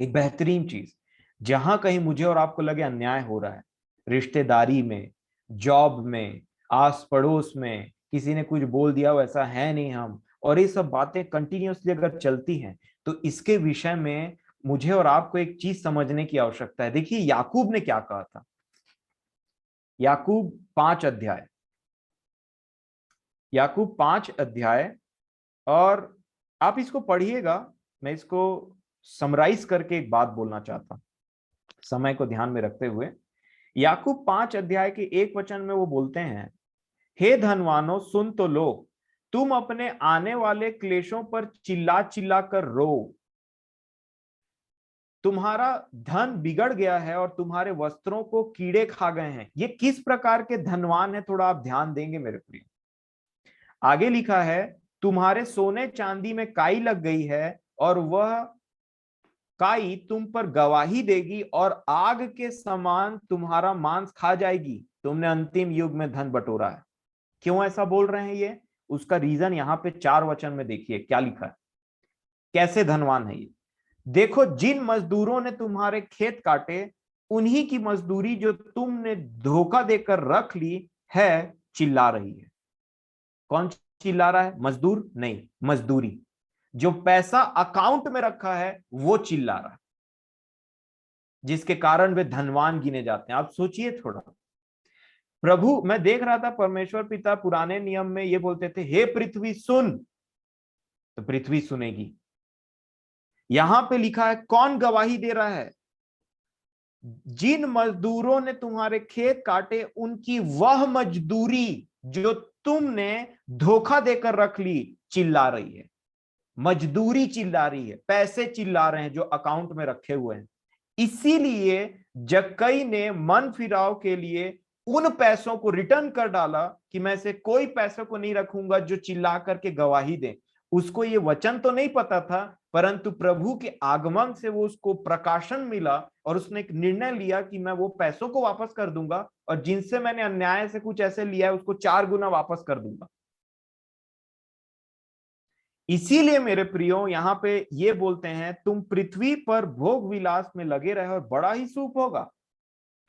एक बेहतरीन चीज, जहां कहीं मुझे और आपको लगे अन्याय हो रहा है, रिश्तेदारी में, जॉब में, आस पड़ोस में किसी ने कुछ बोल दिया, वैसा है नहीं हम, और ये सब बातें कंटिन्यूअसली अगर चलती हैं, तो इसके विषय में मुझे और आपको एक चीज समझने की आवश्यकता है। देखिए याकूब ने क्या कहा था, याकूब 5 अध्याय, याकूब 5 अध्याय, और आप इसको पढ़िएगा। मैं इसको समराइज करके एक बात बोलना चाहता हूं समय को ध्यान में रखते हुए। याकूब 5 अध्याय के 1 वचन में वो बोलते हैं, हे धनवानों सुन तो लो, तुम अपने आने वाले क्लेशों पर चिल्ला चिल्ला कर रो। तुम्हारा धन बिगड़ गया है और तुम्हारे वस्त्रों को कीड़े खा गए हैं। ये किस प्रकार के धनवान है, थोड़ा आप ध्यान देंगे मेरे प्रिय। आगे लिखा है, तुम्हारे सोने चांदी में काई लग गई है और वह काई तुम पर गवाही देगी और आग के समान तुम्हारा मांस खा जाएगी। तुमने अंतिम युग में धन बटोरा है। क्यों ऐसा बोल रहे हैं ये? उसका रीजन यहाँ पे 4 वचन में देखिए क्या लिखा है, कैसे धनवान है ये। देखो, जिन मजदूरों ने तुम्हारे खेत काटे, उन्हीं की मजदूरी जो तुमने धोखा देकर रख ली है चिल्ला रही है। कौन चिल्ला रहा है? मजदूर नहीं, मजदूरी। जो पैसा अकाउंट में रखा है वो चिल्ला रहा है, जिसके कारण वे धनवान गिने जाते हैं। आप सोचिए थोड़ा। प्रभु, मैं देख रहा था परमेश्वर पिता पुराने नियम में ये बोलते थे, हे पृथ्वी सुन, तो पृथ्वी सुनेगी। यहां पे लिखा है, कौन गवाही दे रहा है? जिन मजदूरों ने तुम्हारे खेत काटे, उनकी वह मजदूरी जो तुमने धोखा देकर रख ली चिल्ला रही है। मजदूरी चिल्ला रही है, पैसे चिल्ला रहे हैं जो अकाउंट में रखे हुए हैं। इसीलिए जक्कई ने मन फिराव के लिए उन पैसों को रिटर्न कर डाला कि मैं से कोई पैसों को नहीं रखूंगा जो चिल्ला करके गवाही दे। उसको ये वचन तो नहीं पता था, परंतु प्रभु के आगमन से वो उसको प्रकाशन मिला और उसने एक निर्णय लिया कि मैं वो पैसों को वापस कर दूंगा और जिनसे मैंने अन्याय से कुछ ऐसे लिया है उसको 4 गुना वापस कर दूंगा। इसीलिए मेरे प्रियो यहां पे ये बोलते हैं, तुम पृथ्वी पर भोग विलास में लगे रहे और बड़ा ही सुख होगा।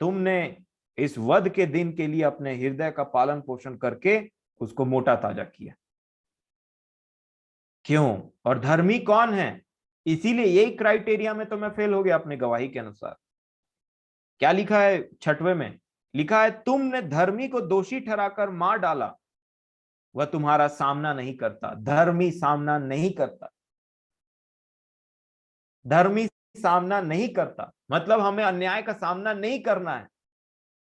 तुमने इस वध के दिन के लिए अपने हृदय का पालन पोषण करके उसको मोटा ताजा किया। क्यों? और धर्मी कौन है? इसीलिए यही क्राइटेरिया में तो मैं फेल हो गया अपने गवाही के अनुसार। क्या लिखा है 6वें में? लिखा है, तुमने धर्मी को दोषी ठहराकर मार डाला, वह तुम्हारा सामना नहीं करता। धर्मी सामना नहीं करता, धर्मी सामना नहीं करता, मतलब हमें अन्याय का सामना नहीं करना है।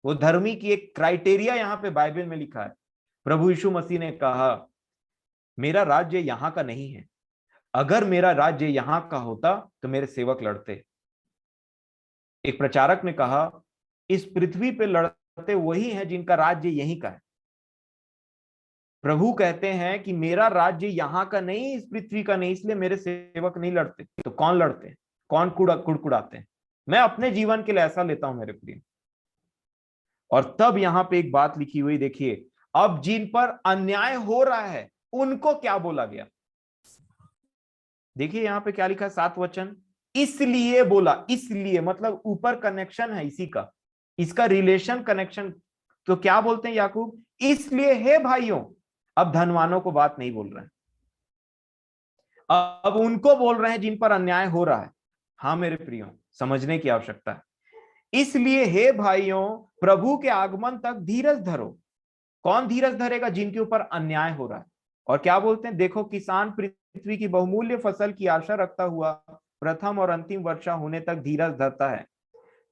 वो धर्मी की एक क्राइटेरिया यहां पे बाइबल में लिखा है। प्रभु यीशु मसीह ने कहा, मेरा राज्य यहां का नहीं है। अगर मेरा राज्य यहां का होता तो मेरे सेवक लड़ते। एक प्रचारक ने कहा, इस पृथ्वी पे लड़ते वही हैं जिनका राज्य यहीं का है। प्रभु कहते हैं कि मेरा राज्य यहां का नहीं, इस पृथ्वी का नहीं, इसलिए मेरे सेवक नहीं लड़ते। तो कौन लड़ते हैं? कौन कुड़कुड़ाते हैं? मैं अपने जीवन के लिए ऐसा लेता हूं मेरे प्रिय। और तब यहां पे एक बात लिखी हुई देखिए, अब जिन पर अन्याय हो रहा है उनको क्या बोला गया? देखिए यहां पे क्या लिखा है 7 वचन, इसलिए बोला। इसलिए मतलब ऊपर कनेक्शन है इसी का, इसका रिलेशन कनेक्शन। तो क्या बोलते हैं याकूब? इसलिए हे भाइयों, अब धनवानों को बात नहीं बोल रहे हैं, अब उनको बोल रहे हैं जिन पर अन्याय हो रहा है। हाँ मेरे प्रियो, समझने की आवश्यकता है। इसलिए हे भाइयों, प्रभु के आगमन तक धीरज धरो। कौन धीरज धरेगा? जिनके ऊपर अन्याय हो रहा है। और क्या बोलते हैं? देखो, किसान पृथ्वी की बहुमूल्य फसल की आशा रखता हुआ प्रथम और अंतिम वर्षा होने तक धीरज धरता है।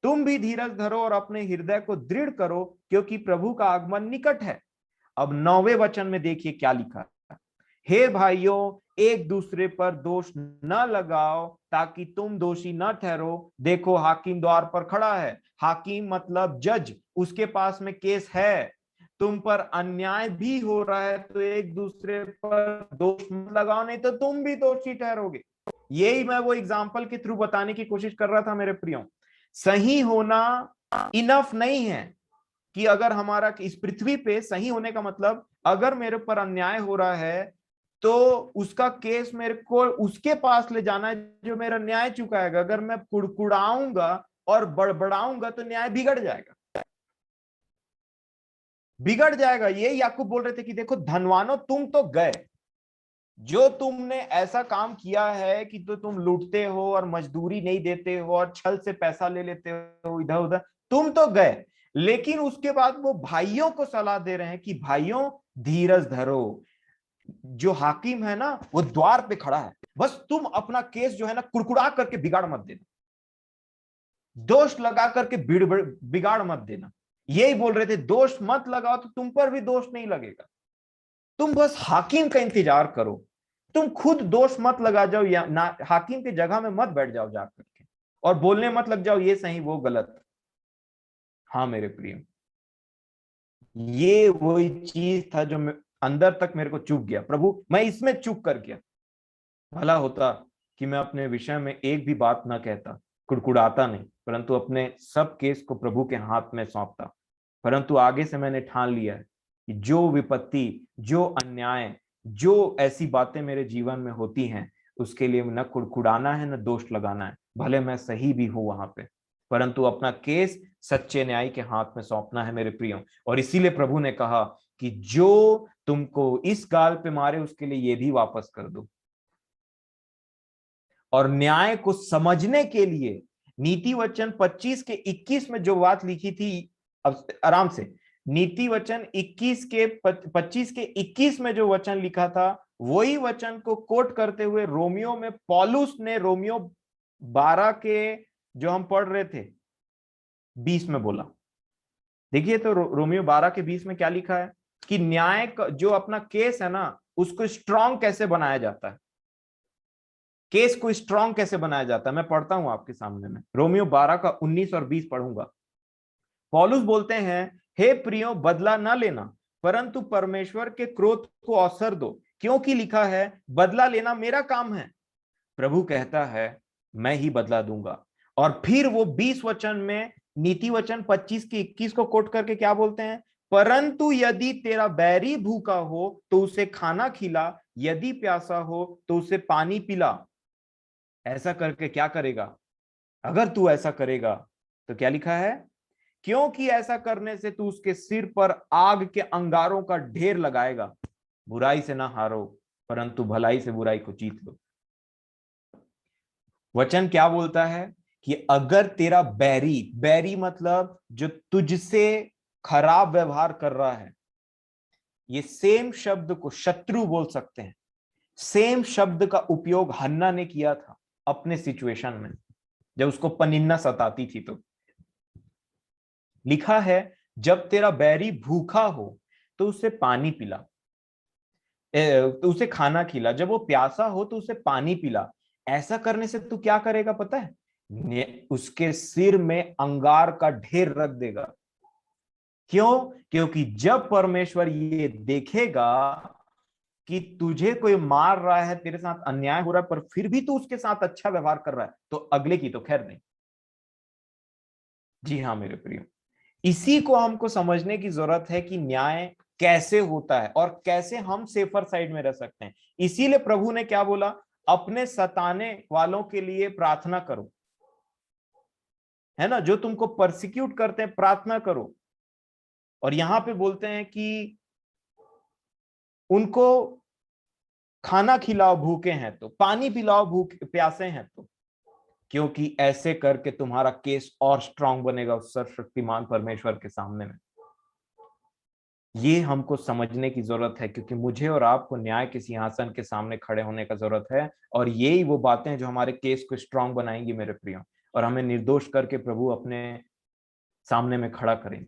तुम भी धीरज धरो और अपने हृदय को दृढ़ करो, क्योंकि प्रभु का आगमन निकट है। अब 9वें वचन में देखिए क्या लिखा है, हे भाइयों, एक दूसरे पर दोष न लगाओ ताकि तुम दोषी न ठहरो। देखो, हाकिम द्वार पर खड़ा है। हाकिम मतलब जज, उसके पास में केस है। तुम पर अन्याय भी हो रहा है तो एक दूसरे पर दोष मत लगाओ, नहीं तो तुम भी दोषी ठहरोगे। यही मैं वो एग्जाम्पल के थ्रू बताने की कोशिश कर रहा था मेरे प्रियो। सही होना इनफ नहीं है कि अगर हमारा इस पृथ्वी पे सही होने का मतलब, अगर मेरे पर अन्याय हो रहा है तो उसका केस मेरे को उसके पास ले जाना है जो मेरा न्याय चुकाएगा। अगर मैं कुड़कुड़ाऊंगा और बड़बड़ाऊंगा तो न्याय बिगड़ जाएगा, बिगड़ जाएगा। ये याकूब बोल रहे थे कि देखो धनवानों, तुम तो गए, जो तुमने ऐसा काम किया है कि तो तुम लूटते हो और मजदूरी नहीं देते हो और छल से पैसा ले लेते हो इधर उधर, तुम तो गए। लेकिन उसके बाद वो भाइयों को सलाह दे रहे हैं कि भाइयों धीरज धरो, जो हाकिम है ना वो द्वार पे खड़ा है, बस तुम अपना केस जो है ना कुड़कुड़ा करके बिगाड़ मत देना, दोष लगा करके बिगाड़ मत देना। यही बोल रहे थे, दोष मत लगाओ तो तुम पर भी दोष नहीं लगेगा, तुम बस हाकिम का इंतजार करो, तुम खुद दोष मत लगा जाओ, या ना हाकिम की जगह में मत बैठ जाओ जाकर के और बोलने मत लग जाओ ये सही वो गलत। हाँ मेरे प्रिय, ये वही चीज था जो अंदर तक मेरे को चुभ गया, प्रभु मैं इसमें चुप कर गया। भला होता कि मैं अपने विषय में एक भी बात ना कहता, कुड़कुड़ाता नहीं, परंतु अपने सब केस को प्रभु के हाथ में सौंपता। परंतु आगे से मैंने ठान लिया है कि जो विपत्ति, जो अन्याय, जो ऐसी बातें मेरे जीवन में होती हैं, उसके लिए न कुड़कुड़ाना है न दोष लगाना है, भले मैं सही भी हूं वहां पे, परंतु अपना केस सच्चे न्याय के हाथ में सौंपना है मेरे प्रियो। और इसीलिए प्रभु ने कहा कि जो तुमको इस गाल पे मारे उसके लिए ये भी वापस कर दो। और न्याय को समझने के लिए नीति वचन 25 के 21 में जो बात लिखी थी, अब आराम से, नीति वचन 25 के 21 में जो वचन लिखा था, वही वचन को कोट करते हुए रोमियो में पौलुस ने रोमियो 12 के जो हम पढ़ रहे थे 20 में बोला। देखिए तो रोमियो 12 के 20 में क्या लिखा है कि न्याय जो अपना केस है ना उसको स्ट्रांग कैसे बनाया जाता है, केस को स्ट्रांग कैसे बनाया जाता है। मैं पढ़ता हूं आपके सामने में, रोमियो 12 का 19 और 20 पढ़ूंगा। पौलुस बोलते हैं, हे प्रियो बदला न लेना, परंतु परमेश्वर के क्रोध को अवसर दो, क्योंकि लिखा है बदला लेना मेरा काम है, प्रभु कहता है मैं ही बदला दूंगा। और फिर वो 20 वचन में नीति वचन 25 के 21 को कोट करके क्या बोलते हैं, परंतु यदि तेरा बैरी भूखा हो तो उसे खाना खिला, यदि प्यासा हो तो उसे पानी पिला। ऐसा करके क्या करेगा, अगर तू ऐसा करेगा तो क्या लिखा है, क्योंकि ऐसा करने से तू उसके सिर पर आग के अंगारों का ढेर लगाएगा। बुराई से ना हारो, परंतु भलाई से बुराई को जीत लो। वचन क्या बोलता है कि अगर तेरा बैरी, बैरी मतलब जो तुझसे खराब व्यवहार कर रहा है, ये सेम शब्द को शत्रु बोल सकते हैं। सेम शब्द का उपयोग हन्ना ने किया था अपने सिचुएशन में जब उसको पनिन्ना सताती थी। तो लिखा है जब तेरा बैरी भूखा हो तो उसे पानी पिला, तो उसे खाना खिला, जब वो प्यासा हो तो उसे पानी पिला। ऐसा करने से तू क्या करेगा पता है, उसके सिर में अंगार का ढेर रख देगा। क्यों, क्योंकि जब परमेश्वर ये देखेगा कि तुझे कोई मार रहा है, तेरे साथ अन्याय हो रहा है, पर फिर भी तू उसके साथ अच्छा व्यवहार कर रहा है, तो अगले की तो खैर नहीं। जी हाँ मेरे प्रियो, इसी को हमको समझने की जरूरत है कि न्याय कैसे होता है और कैसे हम सेफर साइड में रह सकते हैं। इसीलिए प्रभु ने क्या बोला, अपने सताने वालों के लिए प्रार्थना करो, है ना, जो तुमको परसिक्यूट करते हैं प्रार्थना करो। और यहां पे बोलते हैं कि उनको खाना खिलाओ भूखे हैं तो, पानी पिलाओ भूखे प्यासे हैं तो, क्योंकि ऐसे करके तुम्हारा केस और स्ट्रांग बनेगा उस सर्वशक्तिमान परमेश्वर के सामने में। ये हमको समझने की जरूरत है, क्योंकि मुझे और आपको न्याय के सिंहासन के सामने खड़े होने का जरूरत है। और यही वो बातें हैं जो हमारे केस को स्ट्रांग बनाएंगी मेरे प्रियो, और हमें निर्दोष करके प्रभु अपने सामने में खड़ा करेंगे।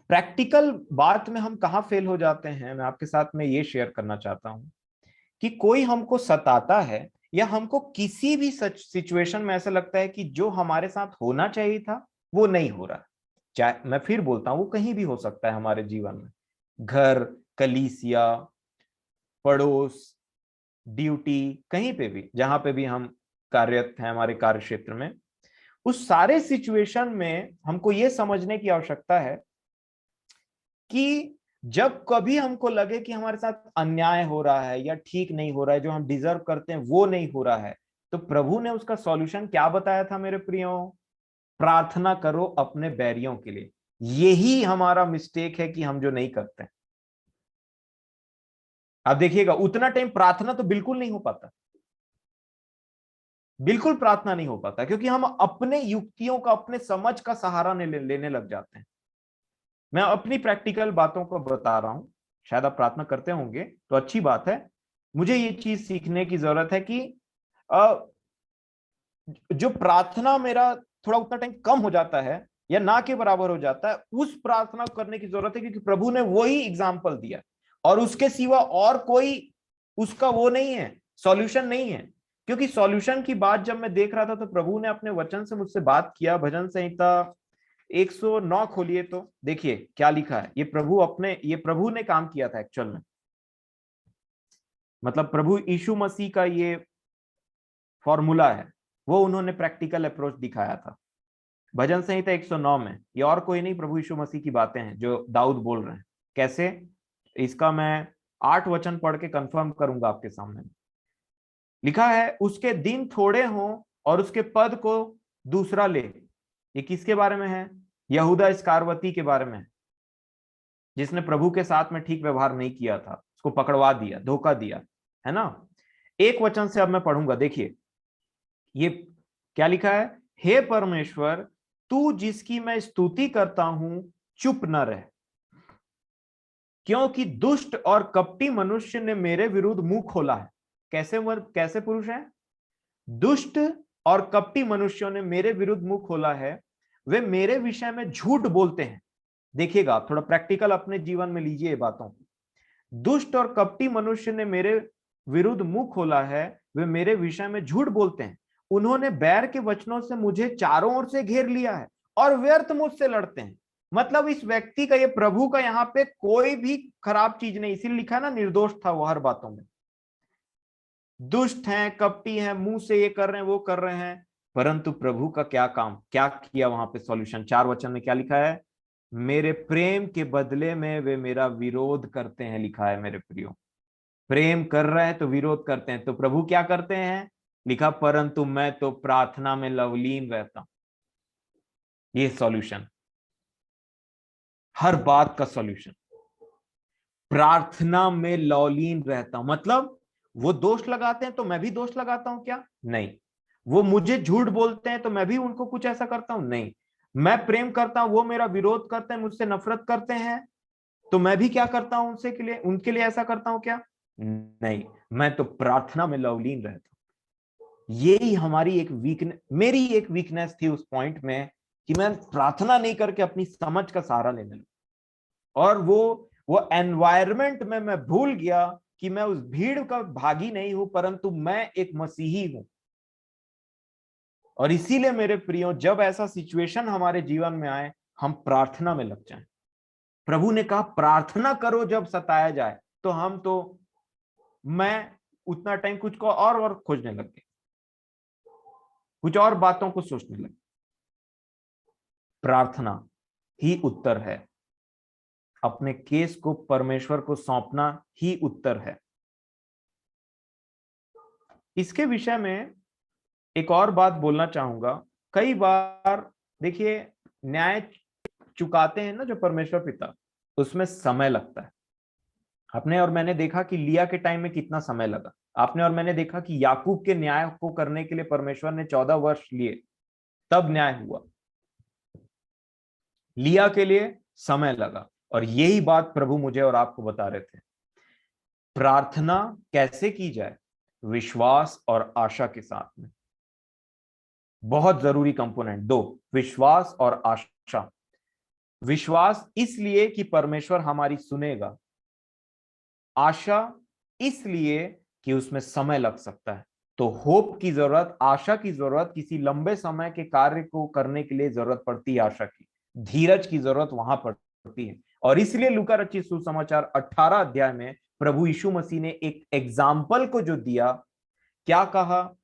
प्रैक्टिकल बात में हम कहाँ फेल हो जाते हैं, मैं आपके साथ में ये शेयर करना चाहता हूं कि कोई हमको सताता है या हमको किसी भी सिचुएशन में ऐसा लगता है कि जो हमारे साथ होना चाहिए था वो नहीं हो रहा। चाहे मैं फिर बोलता हूं, वो कहीं भी हो सकता है हमारे जीवन में, घर, कलीसिया, पड़ोस, ड्यूटी, कहीं पे भी जहां पे भी हम कार्यरत हैं हमारे कार्य क्षेत्र में, उस सारे सिचुएशन में हमको ये समझने की आवश्यकता है कि जब कभी हमको लगे कि हमारे साथ अन्याय हो रहा है या ठीक नहीं हो रहा है, जो हम डिजर्व करते हैं वो नहीं हो रहा है, तो प्रभु ने उसका सॉल्यूशन क्या बताया था मेरे प्रियो, प्रार्थना करो अपने बैरियों के लिए। यही हमारा मिस्टेक है कि हम जो नहीं करते। आप देखिएगा उतना टाइम प्रार्थना तो बिल्कुल नहीं हो पाता, बिल्कुल प्रार्थना नहीं हो पाता, क्योंकि हम अपने युक्तियों का, अपने समझ का सहारा लेने लग जाते हैं। मैं अपनी प्रैक्टिकल बातों को बता रहा हूं, शायद आप प्रार्थना करते होंगे तो अच्छी बात है। मुझे ये चीज सीखने की जरूरत है कि जो प्रार्थना मेरा थोड़ा उतना टाइम कम हो जाता है या ना के बराबर हो जाता है, उस प्रार्थना करने की जरूरत है, क्योंकि प्रभु ने वही एग्जाम्पल दिया और उसके सिवा और कोई उसका वो नहीं है, सॉल्यूशन नहीं है। क्योंकि सॉल्यूशन की बात जब मैं देख रहा था तो प्रभु ने अपने वचन से मुझसे बात किया। भजन संहिता 109 खोलिए तो देखिए क्या लिखा है। ये प्रभु ने काम किया था एक्चुअल में, मतलब प्रभु यीशु मसीह का ये फॉर्मूला है, वो उन्होंने प्रैक्टिकल अप्रोच दिखाया था। भजन संहिता 109 में, ये और कोई नहीं, प्रभु यीशु मसीह की बातें हैं जो दाऊद बोल रहे हैं। कैसे? इसका मैं 8 वचन पढ़ के कंफर्म करूंगा आपके सामने। लिखा है, उसके दिन थोड़े हों और उसके पद को दूसरा ले। ये किसके बारे में है? यहूदा इस्कारवती के बारे में है, जिसने प्रभु के साथ में ठीक व्यवहार नहीं किया था, उसको पकड़वा दिया, धोखा दिया, है ना। एक वचन से अब मैं पढ़ूंगा, देखिए ये क्या लिखा है। हे परमेश्वर, तू जिसकी मैं स्तुति करता हूं, चुप न रह, क्योंकि दुष्ट और कपटी मनुष्य ने मेरे विरुद्ध मुंह खोला है। कैसे पुरुष है? दुष्ट और कपटी मनुष्यों ने मेरे विरुद्ध मुंह खोला है, वे मेरे विषय में झूठ बोलते हैं। देखिएगा, आप थोड़ा प्रैक्टिकल अपने जीवन में लीजिए बातों को। दुष्ट और कपटी मनुष्य ने मेरे विरुद्ध मुंह खोला है, वे मेरे विषय में झूठ बोलते हैं। उन्होंने बैर के वचनों से मुझे चारों ओर से घेर लिया है और व्यर्थ मुझसे लड़ते हैं। मतलब इस व्यक्ति का, ये प्रभु का यहाँ पे कोई भी खराब चीज नहीं, इसीलिए लिखा है ना, निर्दोष था वो हर बातों में। दुष्ट हैं, कपटी हैं, मुंह से ये कर रहे हैं, वो कर रहे हैं, परंतु प्रभु का क्या काम, क्या किया वहां पे सॉल्यूशन। 4 वचन में क्या लिखा है? मेरे प्रेम के बदले में वे मेरा विरोध करते हैं, लिखा है मेरे प्रियो। प्रेम कर रहे हैं तो विरोध करते हैं। तो प्रभु क्या करते हैं? लिखा, परंतु मैं तो प्रार्थना में लवलीन रहता हूं। ये सॉल्यूशन, हर बात का सॉल्यूशन, प्रार्थना में लवलीन रहता हूं। मतलब वो दोष लगाते हैं तो मैं भी दोष लगाता हूं क्या? नहीं। वो मुझे झूठ बोलते हैं तो मैं भी उनको कुछ ऐसा करता हूं? नहीं। मैं प्रेम करता हूं, वो मेरा विरोध करते हैं, मुझसे नफरत करते हैं, तो मैं भी क्या करता हूं उनके लिए ऐसा करता हूं क्या? नहीं। मैं तो प्रार्थना में लवलीन रहता हूं। यही हमारी एक वीकनेस, मेरी एक वीकनेस थी उस पॉइंट में, कि मैं प्रार्थना नहीं करके अपनी समझ का सहारा लेने लगा, और वो एनवायरमेंट में मैं भूल गया कि मैं उस भीड़ का भागी नहीं हूं, परंतु मैं एक मसीही हूं। और इसीलिए मेरे प्रियो, जब ऐसा सिचुएशन हमारे जीवन में आए, हम प्रार्थना में लग जाएं। प्रभु ने कहा प्रार्थना करो जब सताया जाए, तो मैं उतना टाइम कुछ को और खोजने लग गए, कुछ और बातों को सोचने लगे। प्रार्थना ही उत्तर है, अपने केस को परमेश्वर को सौंपना ही उत्तर है। इसके विषय में एक और बात बोलना चाहूंगा। कई बार देखिए, न्याय चुकाते हैं ना जो परमेश्वर पिता, उसमें समय लगता है। आपने और मैंने देखा कि लिया के टाइम में कितना समय लगा। आपने और मैंने देखा कि याकूब के न्याय को करने के लिए परमेश्वर ने 14 वर्ष लिए, तब न्याय हुआ। लिया के लिए समय लगा। और यही बात प्रभु मुझे और आपको बता रहे थे। प्रार्थना कैसे की जाए? विश्वास और आशा के साथ में। बहुत जरूरी कंपोनेंट दो, विश्वास और आशा। विश्वास इसलिए कि परमेश्वर हमारी सुनेगा, आशा इसलिए कि उसमें समय लग सकता है। तो होप की जरूरत, आशा की जरूरत, किसी लंबे समय के कार्य को करने के लिए जरूरत पड़ती है आशा की, धीरज की जरूरत वहां पड़ती है। और इसलिए लूका रचित सुसमाचार 18 अध्याय में प्रभु यीशु मसीह ने एक एग्जाम्पल को जो दिया, क्या कहा?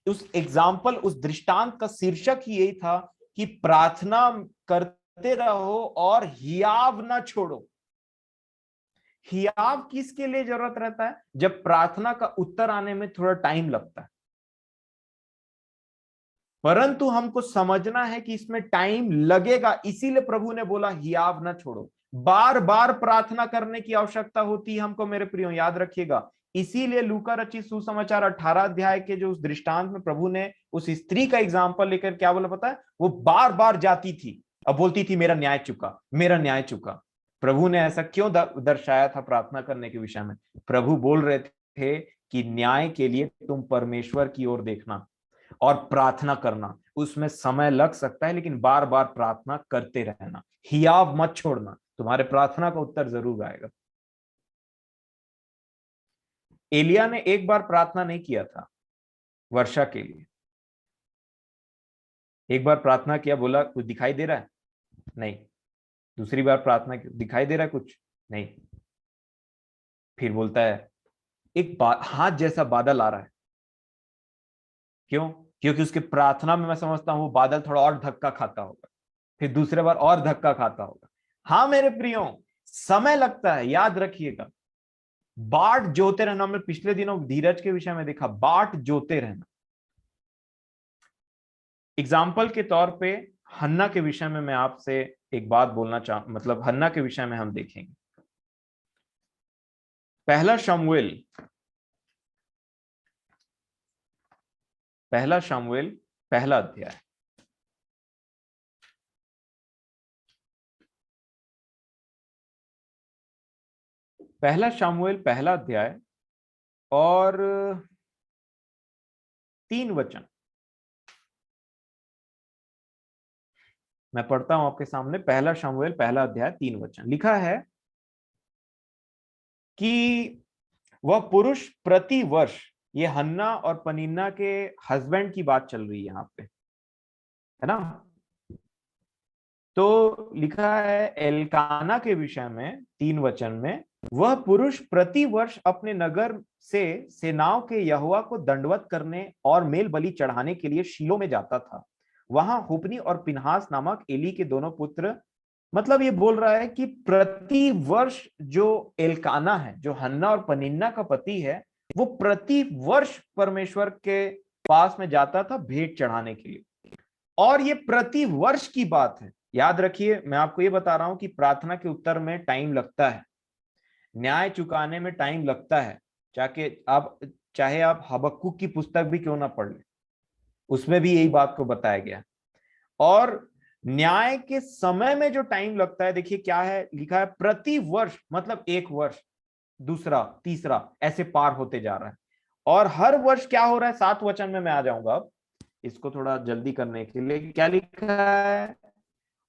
उस एग्जाम्पल, उस दृष्टांत का शीर्षक ही यही था कि प्रार्थना करते रहो और हियाव ना छोड़ो। हियाव किसके लिए जरूरत रहता है? जब प्रार्थना का उत्तर आने में थोड़ा टाइम लगता है। परंतु हमको समझना है कि इसमें टाइम लगेगा, इसीलिए प्रभु ने बोला हियाव ना छोड़ो। बार बार प्रार्थना करने की आवश्यकता होती है हमको, मेरे प्रियो याद रखिएगा। इसीलिए लूका रचित सुसमाचार 18 अध्याय के जो उस दृष्टांत में प्रभु ने उस स्त्री का एग्जाम्पल लेकर क्या बोला पता है, वो बार बार जाती थी, अब बोलती थी मेरा न्याय चुका, मेरा न्याय चुका। प्रभु ने ऐसा क्यों दर्शाया था प्रार्थना करने के विषय में? प्रभु बोल रहे थे कि न्याय के लिए तुम परमेश्वर की ओर देखना और प्रार्थना करना, उसमें समय लग सकता है लेकिन बार बार प्रार्थना करते रहना, हियाव मत छोड़ना, तुम्हारे प्रार्थना का उत्तर जरूर आएगा। एलिया ने एक बार प्रार्थना नहीं किया था वर्षा के लिए, एक बार प्रार्थना किया, बोला कुछ दिखाई दे रहा है? नहीं। दूसरी बार प्रार्थना की, दिखाई दे रहा है कुछ? नहीं। फिर बोलता है एक हाथ जैसा बादल आ रहा है। क्यों? क्योंकि उसकी प्रार्थना में मैं समझता हूं वो बादल थोड़ा और धक्का खाता होगा, फिर दूसरे बार और धक्का खाता होगा। हाँ मेरे प्रियो, समय लगता है, याद रखिएगा। बाट जोते रहना, हमने पिछले दिनों धीरज के विषय में देखा, बाट जोते रहना। एग्जाम्पल के तौर पे हन्ना के विषय में मैं आपसे एक बात बोलना मतलब हन्ना के विषय में हम देखेंगे। पहला शमूएल पहला अध्याय, पहला शमूएल पहला अध्याय और 3 वचन मैं पढ़ता हूं आपके सामने। पहला शमूएल पहला अध्याय 3 वचन लिखा है कि वह पुरुष प्रति वर्ष, ये हन्ना और पनिन्ना के हस्बैंड की बात चल रही है यहाँ पे, है ना? तो लिखा है एल्काना के विषय में 3 वचन में, वह पुरुष प्रति वर्ष अपने नगर से सेनाओं के यहोवा को दंडवत करने और मेल बलि चढ़ाने के लिए शीलो में जाता था। वहां हुपनी और पिनहास नामक एली के दोनों पुत्र, मतलब ये बोल रहा है कि प्रति वर्ष जो एल्काना है, जो हन्ना और पनिन्ना का पति है, वो प्रति वर्ष परमेश्वर के पास में जाता था भेंट चढ़ाने के लिए। और ये प्रति वर्ष की बात है, याद रखिए। मैं आपको ये बता रहा हूं कि प्रार्थना के उत्तर में टाइम लगता है, न्याय चुकाने में टाइम लगता है। चाहे आप हबक्कुक की पुस्तक भी क्यों ना पढ़ ले, उसमें भी यही बात को बताया गया। और न्याय के समय में जो टाइम लगता है, देखिए क्या है लिखा है, प्रति वर्ष, मतलब 1 वर्ष, दूसरा, तीसरा, ऐसे पार होते जा रहा है। और हर वर्ष क्या हो रहा है, 7 वचन में मैं आ जाऊंगा अब, इसको थोड़ा जल्दी करने के लिए। क्या लिखा है,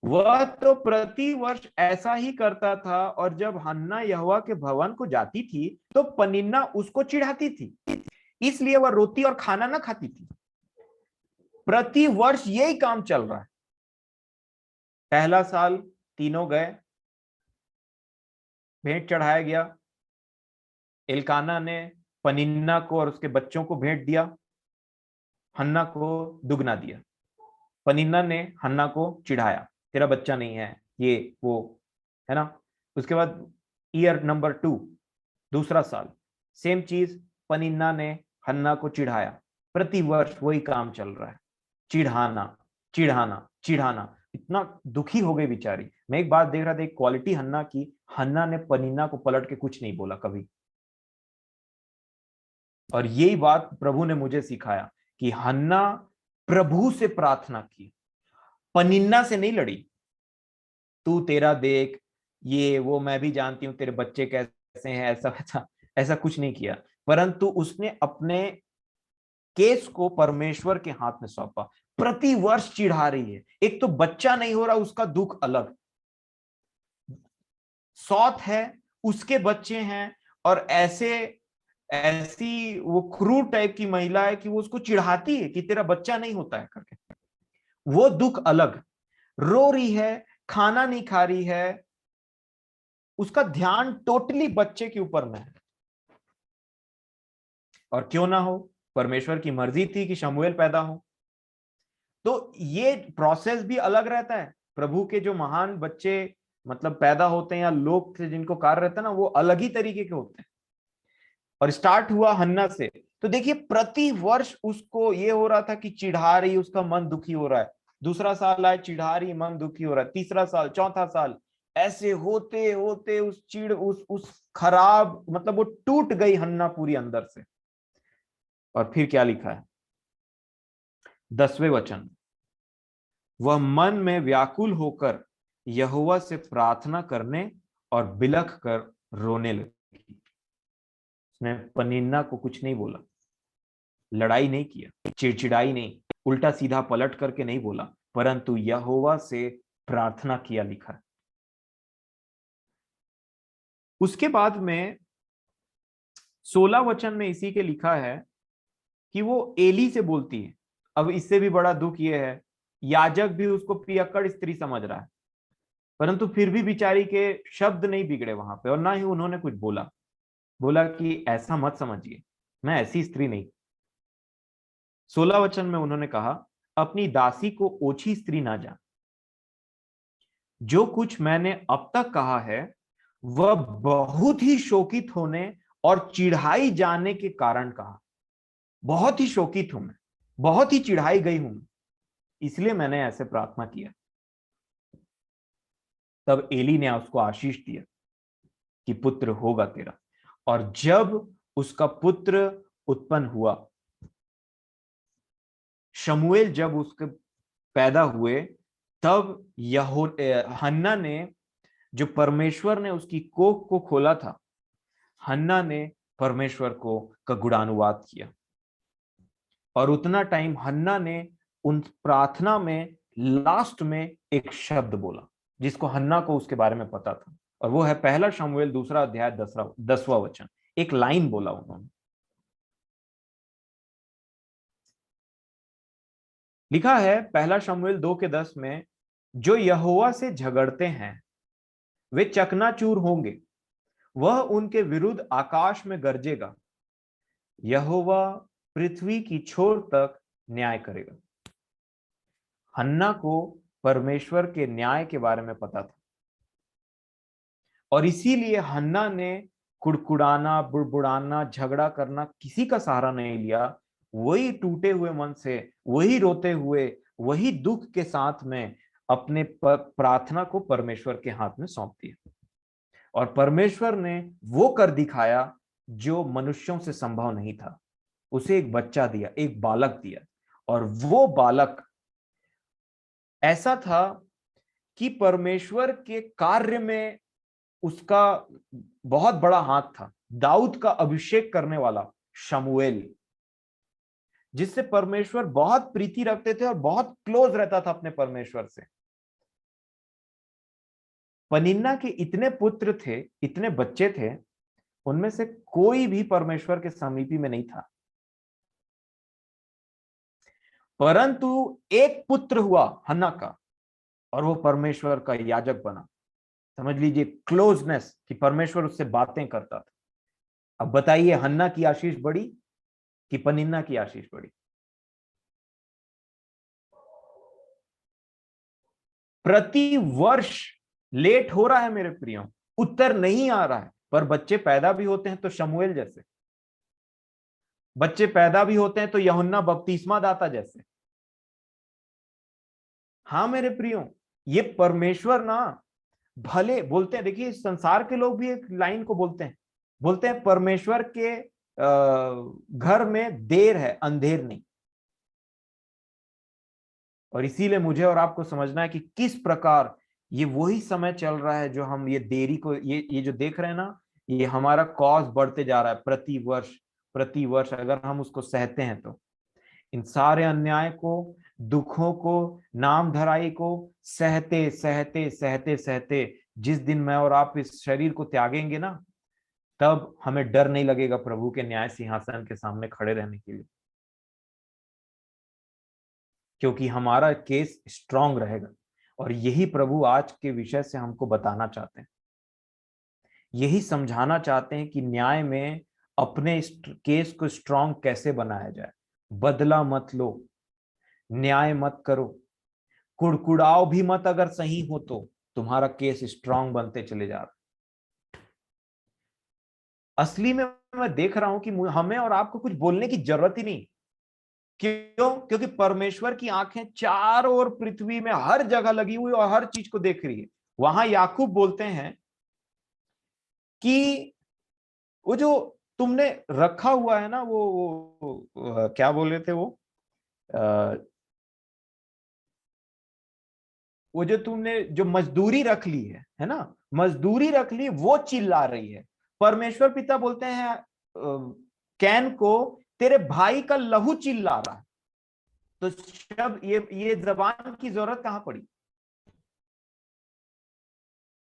वह तो प्रति वर्ष ऐसा ही करता था, और जब हन्ना यहोवा के भवन को जाती थी तो पनिन्ना उसको चिढ़ाती थी, इसलिए वह रोटी और खाना ना खाती थी। प्रति वर्ष यही काम चल रहा है। पहला साल तीनों गए, भेंट चढ़ाया गया, एल्काना ने पनिन्ना को और उसके बच्चों को भेंट दिया, हन्ना को दुगना दिया। पनिन्ना ने हन्ना को चिढ़ाया, तेरा बच्चा नहीं है, ये वो, है ना? उसके बाद ईयर नंबर 2, दूसरा साल, सेम चीज, पनिन्ना ने हन्ना को चिढ़ाया। प्रति वर्ष वही काम चल रहा है, चिढ़ाना चिढ़ाना चिढ़ाना। इतना दुखी हो गई बेचारी। मैं एक बात देख रहा था, एक क्वालिटी हन्ना की, हन्ना ने पनिन्ना को पलट के कुछ नहीं बोला कभी। और यही बात प्रभु ने मुझे सिखाया कि हन्ना प्रभु से प्रार्थना की, पनिन्ना से नहीं लड़ी। तू तेरा देख, ये वो, मैं भी जानती हूं तेरे बच्चे कैसे हैं, ऐसा ऐसा ऐसा कुछ नहीं किया, परंतु उसने अपने केस को परमेश्वर के हाथ में सौंपा। प्रति वर्ष चिढ़ा रही है, एक तो बच्चा नहीं हो रहा, उसका दुख अलग, सौत है, उसके बच्चे हैं, और ऐसी वो क्रूर टाइप की महिला है कि वो उसको चिढ़ाती है कि तेरा बच्चा नहीं होता है करके। वो दुख अलग, रो रही है, खाना नहीं खा रही है, उसका ध्यान टोटली बच्चे के ऊपर में है। और क्यों ना हो, परमेश्वर की मर्जी थी कि शमूएल पैदा हो। तो ये प्रोसेस भी अलग रहता है। प्रभु के जो महान बच्चे मतलब पैदा होते हैं, या लोग से जिनको कार्य रहता है ना, वो अलग ही तरीके के होते हैं। और स्टार्ट हुआ हन्ना से, तो देखिए प्रति वर्ष उसको ये हो रहा था कि चिढ़ा रही, उसका मन दुखी हो रहा है। दूसरा साल आए, चिढ़ा रही, मन दुखी हो रहा है। तीसरा साल, चौथा साल, ऐसे होते होते उस चीड़ उस खराब, मतलब वो टूट गई हन्ना पूरी अंदर से। और फिर क्या लिखा है 10वें वचन, वह मन में व्याकुल होकर यहोवा से प्रार्थना करने और बिलख कर रोने लगी। उसने पनिन्ना को कुछ नहीं बोला, लड़ाई नहीं किया, चिड़चिड़ाई नहीं, उल्टा सीधा पलट करके नहीं बोला, परंतु यहोवा से प्रार्थना किया लिखा है। उसके बाद में 16 वचन में इसी के लिखा है कि वो एली से बोलती है। अब इससे भी बड़ा दुख ये है, याजक भी उसको पियक्कड़ स्त्री समझ रहा है, परंतु फिर भी बिचारी के शब्द नहीं बिगड़े वहां पे, और ना ही उन्होंने कुछ बोला। बोला कि ऐसा मत समझिए, मैं ऐसी स्त्री नहीं। 16 वचन में उन्होंने कहा, अपनी दासी को ओछी स्त्री ना जान, जो कुछ मैंने अब तक कहा है वह बहुत ही शोकित होने और चिढ़ाई जाने के कारण कहा। बहुत ही शोकित हूं मैं, बहुत ही चिढ़ाई गई हूं, इसलिए मैंने ऐसे प्रार्थना किया। तब एली ने उसको आशीष दिया कि पुत्र होगा तेरा। और जब उसका पुत्र उत्पन्न हुआ, शमूएल जब उसके पैदा हुए, तब हन्ना ने, जो परमेश्वर ने उसकी कोख को खोला था, हन्ना ने परमेश्वर को का गुणानुवाद किया। और उतना टाइम हन्ना ने उन प्रार्थना में लास्ट में एक शब्द बोला जिसको हन्ना को उसके बारे में पता था, और वो है पहला शमूएल 2 अध्याय 10वां वचन। एक लाइन बोला उन्होंने, लिखा है पहला शमूएल 2:10 में, जो यहोवा से झगड़ते हैं वे चकनाचूर होंगे, वह उनके विरुद्ध आकाश में गरजेगा, यहोवा पृथ्वी की छोर तक न्याय करेगा। हन्ना को परमेश्वर के न्याय के बारे में पता था, और इसीलिए हन्ना ने कुड़कुड़ाना, बुड़बुड़ाना, झगड़ा करना किसी का सहारा नहीं लिया। वही टूटे हुए मन से, वही रोते हुए, वही दुख के साथ में अपने प्रार्थना को परमेश्वर के हाथ में सौंप दिया, और परमेश्वर ने वो कर दिखाया जो मनुष्यों से संभव नहीं था। उसे एक बच्चा दिया, एक बालक दिया, और वो बालक ऐसा था कि परमेश्वर के कार्य में उसका बहुत बड़ा हाथ था। दाऊद का अभिषेक करने वाला शमूएल, जिससे परमेश्वर बहुत प्रीति रखते थे और बहुत क्लोज रहता था अपने परमेश्वर से। पनिन्ना के इतने पुत्र थे, इतने बच्चे थे, उनमें से कोई भी परमेश्वर के समीपी में नहीं था, परंतु एक पुत्र हुआ हन्ना का, और वो परमेश्वर का याजक बना। समझ लीजिए क्लोजनेस, कि परमेश्वर उससे बातें करता था। अब बताइए, हन्ना की आशीष बढ़ी कि पनिन्ना की आशीष बढ़ी? प्रति वर्ष लेट हो रहा है मेरे प्रियो, उत्तर नहीं आ रहा है, पर बच्चे पैदा भी होते हैं तो शमूएल जैसे, बच्चे पैदा भी होते हैं तो यूहन्ना बपतिस्मा दाता जैसे। हाँ मेरे प्रियो, ये परमेश्वर ना, भले बोलते हैं, देखिए संसार के लोग भी एक लाइन को बोलते हैं परमेश्वर के घर में देर है, अंधेर नहीं। और इसीलिए मुझे और आपको समझना है कि किस प्रकार ये वही समय चल रहा है जो हम ये देरी को, ये जो देख रहे हैं ना, ये हमारा कॉज बढ़ते जा रहा है प्रति वर्ष अगर हम उसको सहते हैं तो। इन सारे अन्याय को, दुखों को, नाम धराई को सहते सहते सहते सहते जिस दिन मैं और आप इस शरीर को त्यागेंगे ना, तब हमें डर नहीं लगेगा प्रभु के न्याय सिंहासन के सामने खड़े रहने के लिए, क्योंकि हमारा केस स्ट्रांग रहेगा। और यही प्रभु आज के विषय से हमको बताना चाहते हैं, यही समझाना चाहते हैं कि न्याय में अपने केस को स्ट्रांग कैसे बनाया जाए। बदला मत लो, न्याय मत करो, कुड़कुड़ाओ भी मत, अगर सही हो तो तुम्हारा केस स्ट्रांग बनते चले जा रहा। असली में मैं देख रहा हूं कि हमें और आपको कुछ बोलने की जरूरत ही नहीं। क्यों? क्योंकि परमेश्वर की आंखें चारों ओर पृथ्वी में हर जगह लगी हुई और हर चीज को देख रही है, वहां याकूब बोलते हैं कि वो जो तुमने रखा हुआ है ना, वो क्या बोल रहे थे वो जो तुमने जो मजदूरी रख ली है ना, मजदूरी रख ली, वो चिल्ला रही है। परमेश्वर पिता बोलते हैं कैन को, तेरे भाई का लहू चिल्ला रहा है। तो शब्द ये जबान की जरूरत कहां पड़ी?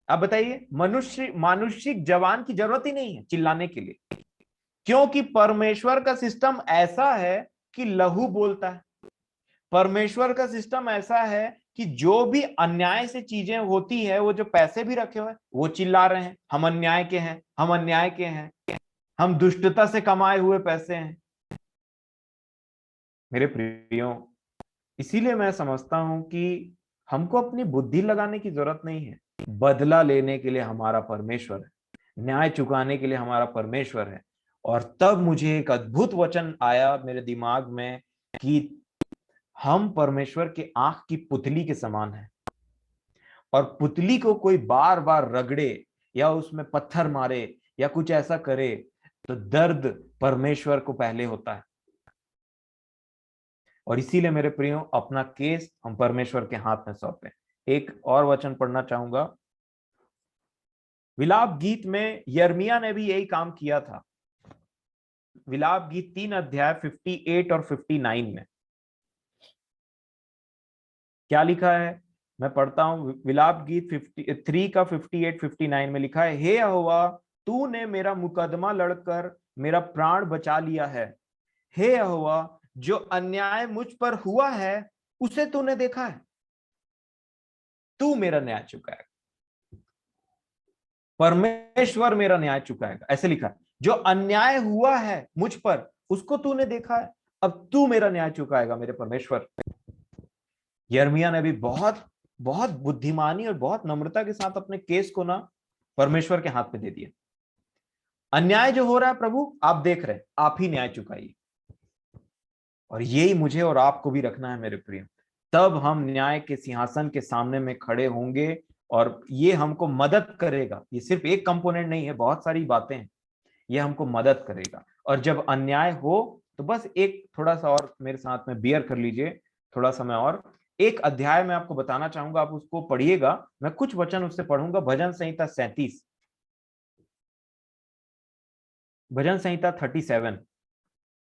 आप बताइए, मानुषिक जवान की जरूरत ही नहीं है चिल्लाने के लिए, क्योंकि परमेश्वर का सिस्टम ऐसा है कि लहू बोलता है। परमेश्वर का सिस्टम ऐसा है कि जो भी अन्याय से चीजें होती है, वो जो पैसे भी रखे हुए हैं वो चिल्ला रहे हैं, हम अन्याय के हैं, हम अन्याय के हैं, हम दुष्टता से कमाए हुए पैसे हैं। मेरे प्रियो, इसीलिए मैं समझता हूं कि हमको अपनी बुद्धि लगाने की जरूरत नहीं है। बदला लेने के लिए हमारा परमेश्वर है, न्याय चुकाने के लिए हमारा परमेश्वर है। और तब मुझे एक अद्भुत वचन आया मेरे दिमाग में कि हम परमेश्वर के आंख की पुतली के समान हैं, और पुतली को कोई बार बार रगड़े या उसमें पत्थर मारे या कुछ ऐसा करे तो दर्द परमेश्वर को पहले होता है। और इसीलिए मेरे प्रियो, अपना केस हम परमेश्वर के हाथ में सौंपे। एक और वचन पढ़ना चाहूंगा। विलाप गीत में यिर्मयाह ने भी यही काम किया था। विलाप गीत 3 अध्याय 58 और 59 में क्या लिखा है, मैं पढ़ता हूं। विलाप गीत 53 का 58 59 में लिखा है, हे यहोवा, तूने मेरा मुकदमा लड़कर मेरा प्राण बचा लिया है। हे यहोवा, जो अन्याय मुझ पर हुआ है उसे तूने देखा है, तू मेरा न्याय चुकाएगा। परमेश्वर मेरा न्याय चुकाएगा, ऐसे लिखा है। जो अन्याय हुआ है मुझ पर उसको तूने देखा है, अब तू मेरा न्याय चुकाएगा मेरे परमेश्वर। यिर्मयाह ने भी बहुत बहुत बुद्धिमानी और बहुत नम्रता के साथ अपने केस को ना परमेश्वर के हाथ में दे दिया। अन्याय जो हो रहा है प्रभु आप देख रहे हैं, आप ही न्याय चुकाइए। और यही मुझे और आपको भी रखना है मेरे प्रिय। तब हम न्याय के सिंहासन के सामने में खड़े होंगे, और ये हमको मदद करेगा। ये सिर्फ एक कंपोनेंट नहीं है, बहुत सारी बातें हैं, ये हमको मदद करेगा। और जब अन्याय हो तो बस एक थोड़ा सा और मेरे साथ में बियर कर लीजिए, थोड़ा सा मैं और एक अध्याय में आपको बताना चाहूंगा, आप उसको पढ़िएगा। मैं कुछ वचन उससे पढ़ूंगा, भजन संहिता 37, भजन संहिता 37,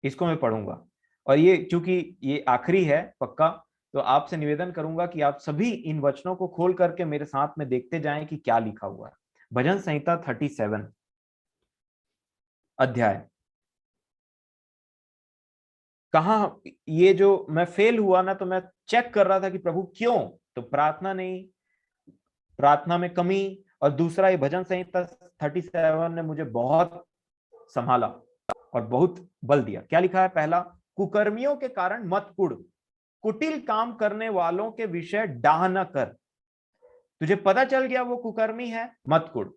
इसको मैं पढ़ूंगा। और ये चूंकि ये आखिरी है पक्का, तो आपसे निवेदन करूंगा कि आप सभी इन वचनों को खोल करके मेरे साथ में देखते जाएं कि क्या लिखा हुआ है। भजन संहिता 37 अध्याय। कहा ये जो मैं फेल हुआ ना, तो मैं चेक कर रहा था कि प्रभु क्यों, तो प्रार्थना नहीं, प्रार्थना में कमी, और दूसरा ये भजन संहिता 37 ने मुझे बहुत संभाला और बहुत बल दिया। क्या लिखा है? पहला, कुकर्मियों के कारण मत कुढ़, कुटिल काम करने वालों के विषय डाह न कर। तुझे पता चल गया वो कुकर्मी है, मत कुढ़।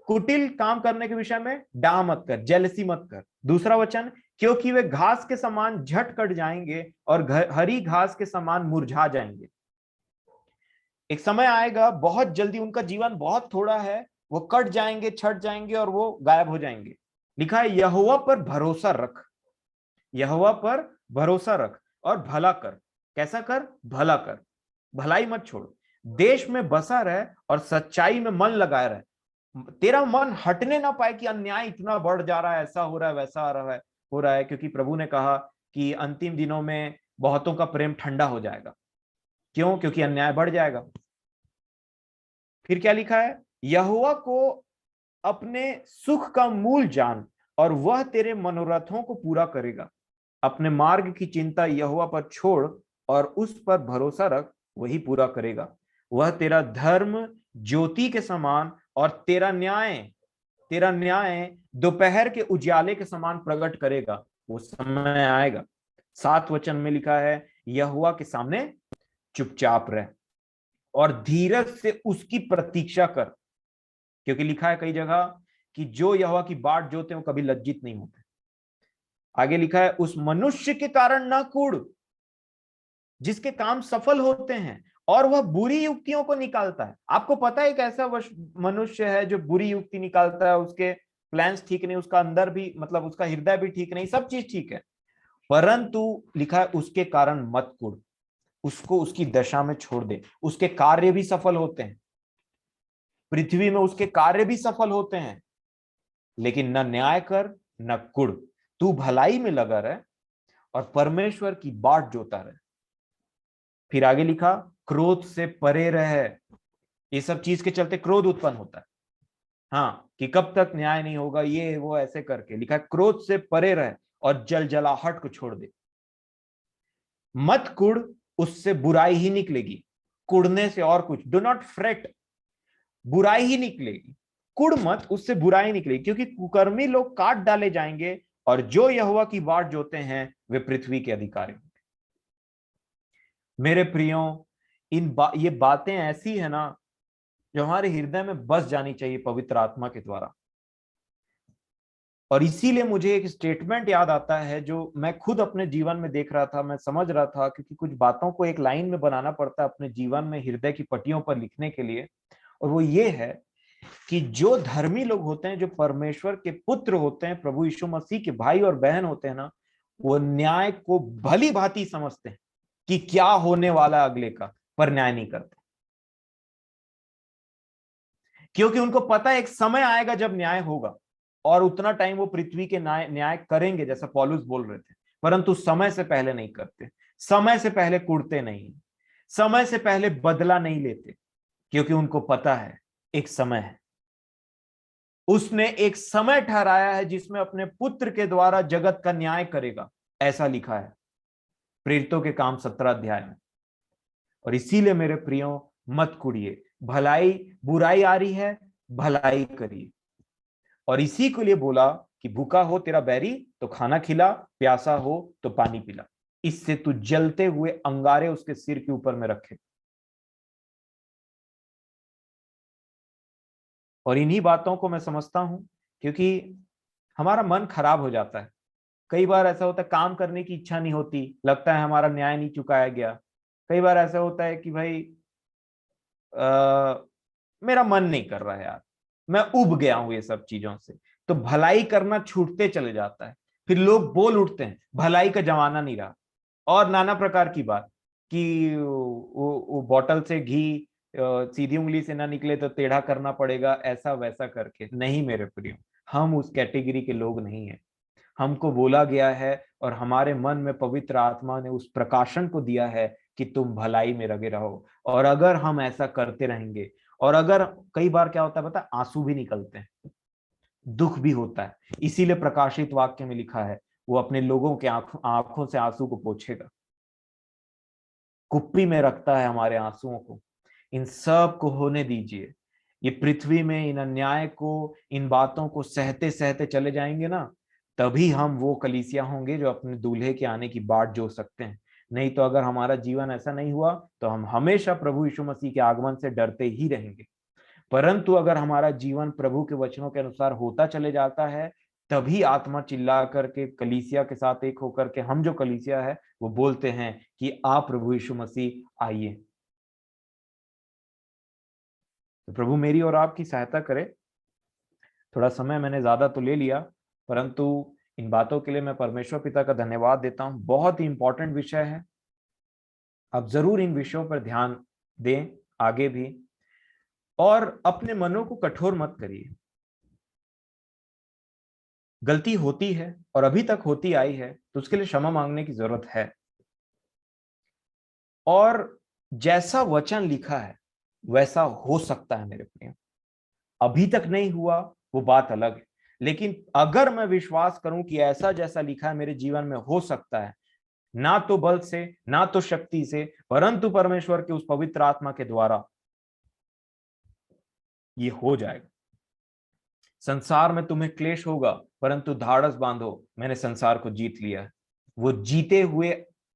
कुटिल काम करने के विषय में डाह मत कर, जेलसी मत कर। दूसरा वचन, क्योंकि वे घास के समान झट कट जाएंगे और हरी घास के समान मुरझा जाएंगे। एक समय आएगा, बहुत जल्दी, उनका जीवन बहुत थोड़ा है, वो कट जाएंगे, छट जाएंगे और वो गायब हो जाएंगे। लिखा है, यहोवा पर भरोसा रख, यहोवा पर भरोसा रख और भला कर। कैसा कर? भला कर, भलाई मत छोड़। देश में बसा रहे और सच्चाई में मन लगाए रहे। तेरा मन हटने ना पाए कि अन्याय इतना बढ़ जा रहा है, ऐसा हो रहा है, वैसा हो रहा है, क्योंकि प्रभु ने कहा कि अंतिम दिनों में बहुतों का प्रेम ठंडा हो जाएगा। क्यों? क्योंकि अन्याय बढ़ जाएगा। फिर क्या लिखा है? यहोवा को अपने सुख का मूल जान और वह तेरे मनोरथों को पूरा करेगा। अपने मार्ग की चिंता यहोवा पर छोड़ और उस पर भरोसा रख, वही पूरा करेगा। वह तेरा धर्म ज्योति के समान और तेरा न्याय दोपहर के उजाले के समान प्रकट करेगा। वो समय आएगा। 7 वचन में लिखा है, यहोवा के सामने चुपचाप रह और धीरज से उसकी प्रतीक्षा कर, क्योंकि लिखा है कई जगह कि जो यहोवा की बाट जोते हैं वो कभी लज्जित नहीं होते। आगे लिखा है, उस मनुष्य के कारण ना कूड़ जिसके काम सफल होते हैं और वह बुरी युक्तियों को निकालता है। आपको पता है एक ऐसा मनुष्य है जो बुरी युक्ति निकालता है, उसके प्लान्स ठीक नहीं, उसका अंदर भी मतलब उसका हृदय भी ठीक नहीं, सब चीज ठीक है, परंतु लिखा है उसके कारण मत कुढ़, उसको उसकी दशा में छोड़ दे। उसके कार्य भी सफल होते हैं, पृथ्वी में उसके कार्य भी सफल होते हैं, लेकिन न न्याय कर न कुढ़। तू भलाई में लगा रहे और परमेश्वर की बाट जोता रहे। फिर आगे लिखा, क्रोध से परे रहे। ये सब चीज के चलते क्रोध उत्पन्न होता है, हाँ, कि कब तक न्याय नहीं होगा, ये वो ऐसे करके लिखा है, क्रोध से परे रहे और जलाहट को छोड़ दे। मत कुड़, उससे बुराई ही निकलेगी, कुड़ने से और कुछ, डू नॉट फ्रेट, बुराई ही निकलेगी। कुड़ मत, उससे बुराई निकलेगी, क्योंकि कुकर्मी लोग काट डाले जाएंगे और जो यहोवा की बाट जोते हैं वे पृथ्वी के अधिकारी होंगे। मेरे प्रियो, ये बातें ऐसी है ना जो हमारे हृदय में बस जानी चाहिए पवित्र आत्मा के द्वारा। और इसीलिए मुझे एक स्टेटमेंट याद आता है जो मैं खुद अपने जीवन में देख रहा था, मैं समझ रहा था, क्योंकि कुछ बातों को एक लाइन में बनाना पड़ता है अपने जीवन में हृदय की पट्टियों पर लिखने के लिए। और वो ये है कि जो धर्मी लोग होते हैं, जो परमेश्वर के पुत्र होते हैं, प्रभु यीशु मसीह के भाई और बहन होते हैं ना, वो न्याय को भली भांति समझते हैं कि क्या होने वाला अगले का, पर न्याय नहीं करते, क्योंकि उनको पता है एक समय आएगा जब न्याय होगा और उतना टाइम वो पृथ्वी के न्याय करेंगे, जैसा पौलुस बोल रहे थे, परंतु समय से पहले नहीं करते, समय से पहले कुड़ते नहीं, समय से पहले बदला नहीं लेते, क्योंकि उनको पता है एक समय है, उसने एक समय ठहराया है जिसमें अपने पुत्र के द्वारा जगत का न्याय करेगा, ऐसा लिखा है प्रेरितों के काम 17 अध्याय में। और इसीलिए मेरे प्रियो, मत कुड़िए, भलाई बुराई आ रही है, भलाई करिए। और इसी के लिए बोला कि भूखा हो तेरा बैरी तो खाना खिला, प्यासा हो तो पानी पिला, इससे तू जलते हुए अंगारे उसके सिर के ऊपर में रखे। और इन्हीं बातों को मैं समझता हूं, क्योंकि हमारा मन खराब हो जाता है। कई बार ऐसा होता है काम करने की इच्छा नहीं होती, लगता है हमारा न्याय नहीं चुकाया गया। कई बार ऐसा होता है कि भाई मेरा मन नहीं कर रहा है यार, मैं उब गया हूं ये सब चीजों से, तो भलाई करना छूटते चले जाता है। फिर लोग बोल उठते हैं भलाई का जमाना नहीं रहा, और नाना प्रकार की बात कि वो बॉटल से घी सीधी उंगली से ना निकले तो टेढ़ा करना पड़ेगा, ऐसा वैसा करके। नहीं मेरे प्रियो, हम उस कैटेगरी के लोग नहीं हैं। हमको बोला गया है और हमारे मन में पवित्र आत्मा ने उस प्रकाशन को दिया है कि तुम भलाई में लगे रहो। और अगर हम ऐसा करते रहेंगे, और अगर कई बार क्या होता है पता है, आंसू भी निकलते हैं, दुख भी होता है, इसीलिए प्रकाशित वाक्य में लिखा है वो अपने लोगों के आंखों से आंसू को पोंछेगा, कुप्पी में रखता है हमारे आंसुओं को। इन सब को होने दीजिए। ये पृथ्वी में इन अन्याय को, इन बातों को सहते सहते चले जाएंगे ना, तभी हम वो कलीसिया होंगे जो अपने दूल्हे के आने की बाट जोत सकते हैं। नहीं तो अगर हमारा जीवन ऐसा नहीं हुआ तो हम हमेशा प्रभु यीशु मसीह के आगमन से डरते ही रहेंगे। परंतु अगर हमारा जीवन प्रभु के वचनों के अनुसार होता चले जाता है, तभी आत्मा चिल्ला करके कलीसिया के साथ एक होकर के, हम जो कलीसिया है वो बोलते हैं कि आप प्रभु यीशु मसीह आइए। तो प्रभु मेरी और आपकी सहायता करे। थोड़ा समय मैंने ज्यादा तो ले लिया, परंतु इन बातों के लिए मैं परमेश्वर पिता का धन्यवाद देता हूं। बहुत ही इंपॉर्टेंट विषय है, आप जरूर इन विषयों पर ध्यान दें आगे भी, और अपने मनों को कठोर मत करिए। गलती होती है और अभी तक होती आई है, तो उसके लिए क्षमा मांगने की जरूरत है। और जैसा वचन लिखा है वैसा हो सकता है मेरे प्रिय, अभी तक नहीं हुआ वो बात अलग है, लेकिन अगर मैं विश्वास करूं कि ऐसा जैसा लिखा है मेरे जीवन में हो सकता है, ना तो बल से ना तो शक्ति से, परंतु परमेश्वर के उस पवित्र आत्मा के द्वारा, ये हो जाएगा। संसार में तुम्हें क्लेश होगा, परंतु धाड़स बांधो, मैंने संसार को जीत लिया है। वो जीते हुए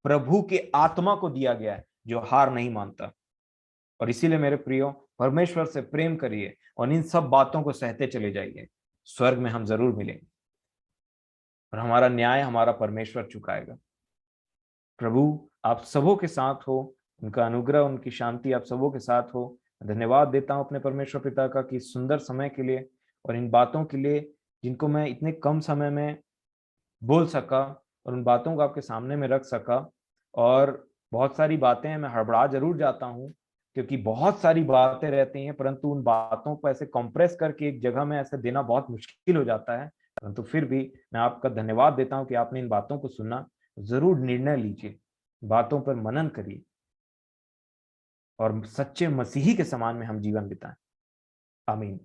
प्रभु के आत्मा को दिया गया है जो हार नहीं मानता। और इसीलिए मेरे प्रियो, परमेश्वर से प्रेम करिए और इन सब बातों को सहते चले जाइए। स्वर्ग में हम जरूर मिलेंगे और हमारा न्याय हमारा परमेश्वर चुकाएगा। प्रभु आप सबों के साथ हो, उनका अनुग्रह, उनकी शांति आप सबों के साथ हो। धन्यवाद देता हूँ अपने परमेश्वर पिता का कि इस सुंदर समय के लिए और इन बातों के लिए जिनको मैं इतने कम समय में बोल सका और उन बातों को आपके सामने में रख सका। और बहुत सारी बातें हैं, मैं हड़बड़ा जरूर जाता हूँ क्योंकि बहुत सारी बातें रहती हैं, परंतु उन बातों को ऐसे कंप्रेस करके एक जगह में ऐसे देना बहुत मुश्किल हो जाता है। परंतु फिर भी मैं आपका धन्यवाद देता हूँ कि आपने इन बातों को सुना। जरूर निर्णय लीजिए, बातों पर मनन करिए और सच्चे मसीही के समान में हम जीवन बिताएं। आमीन।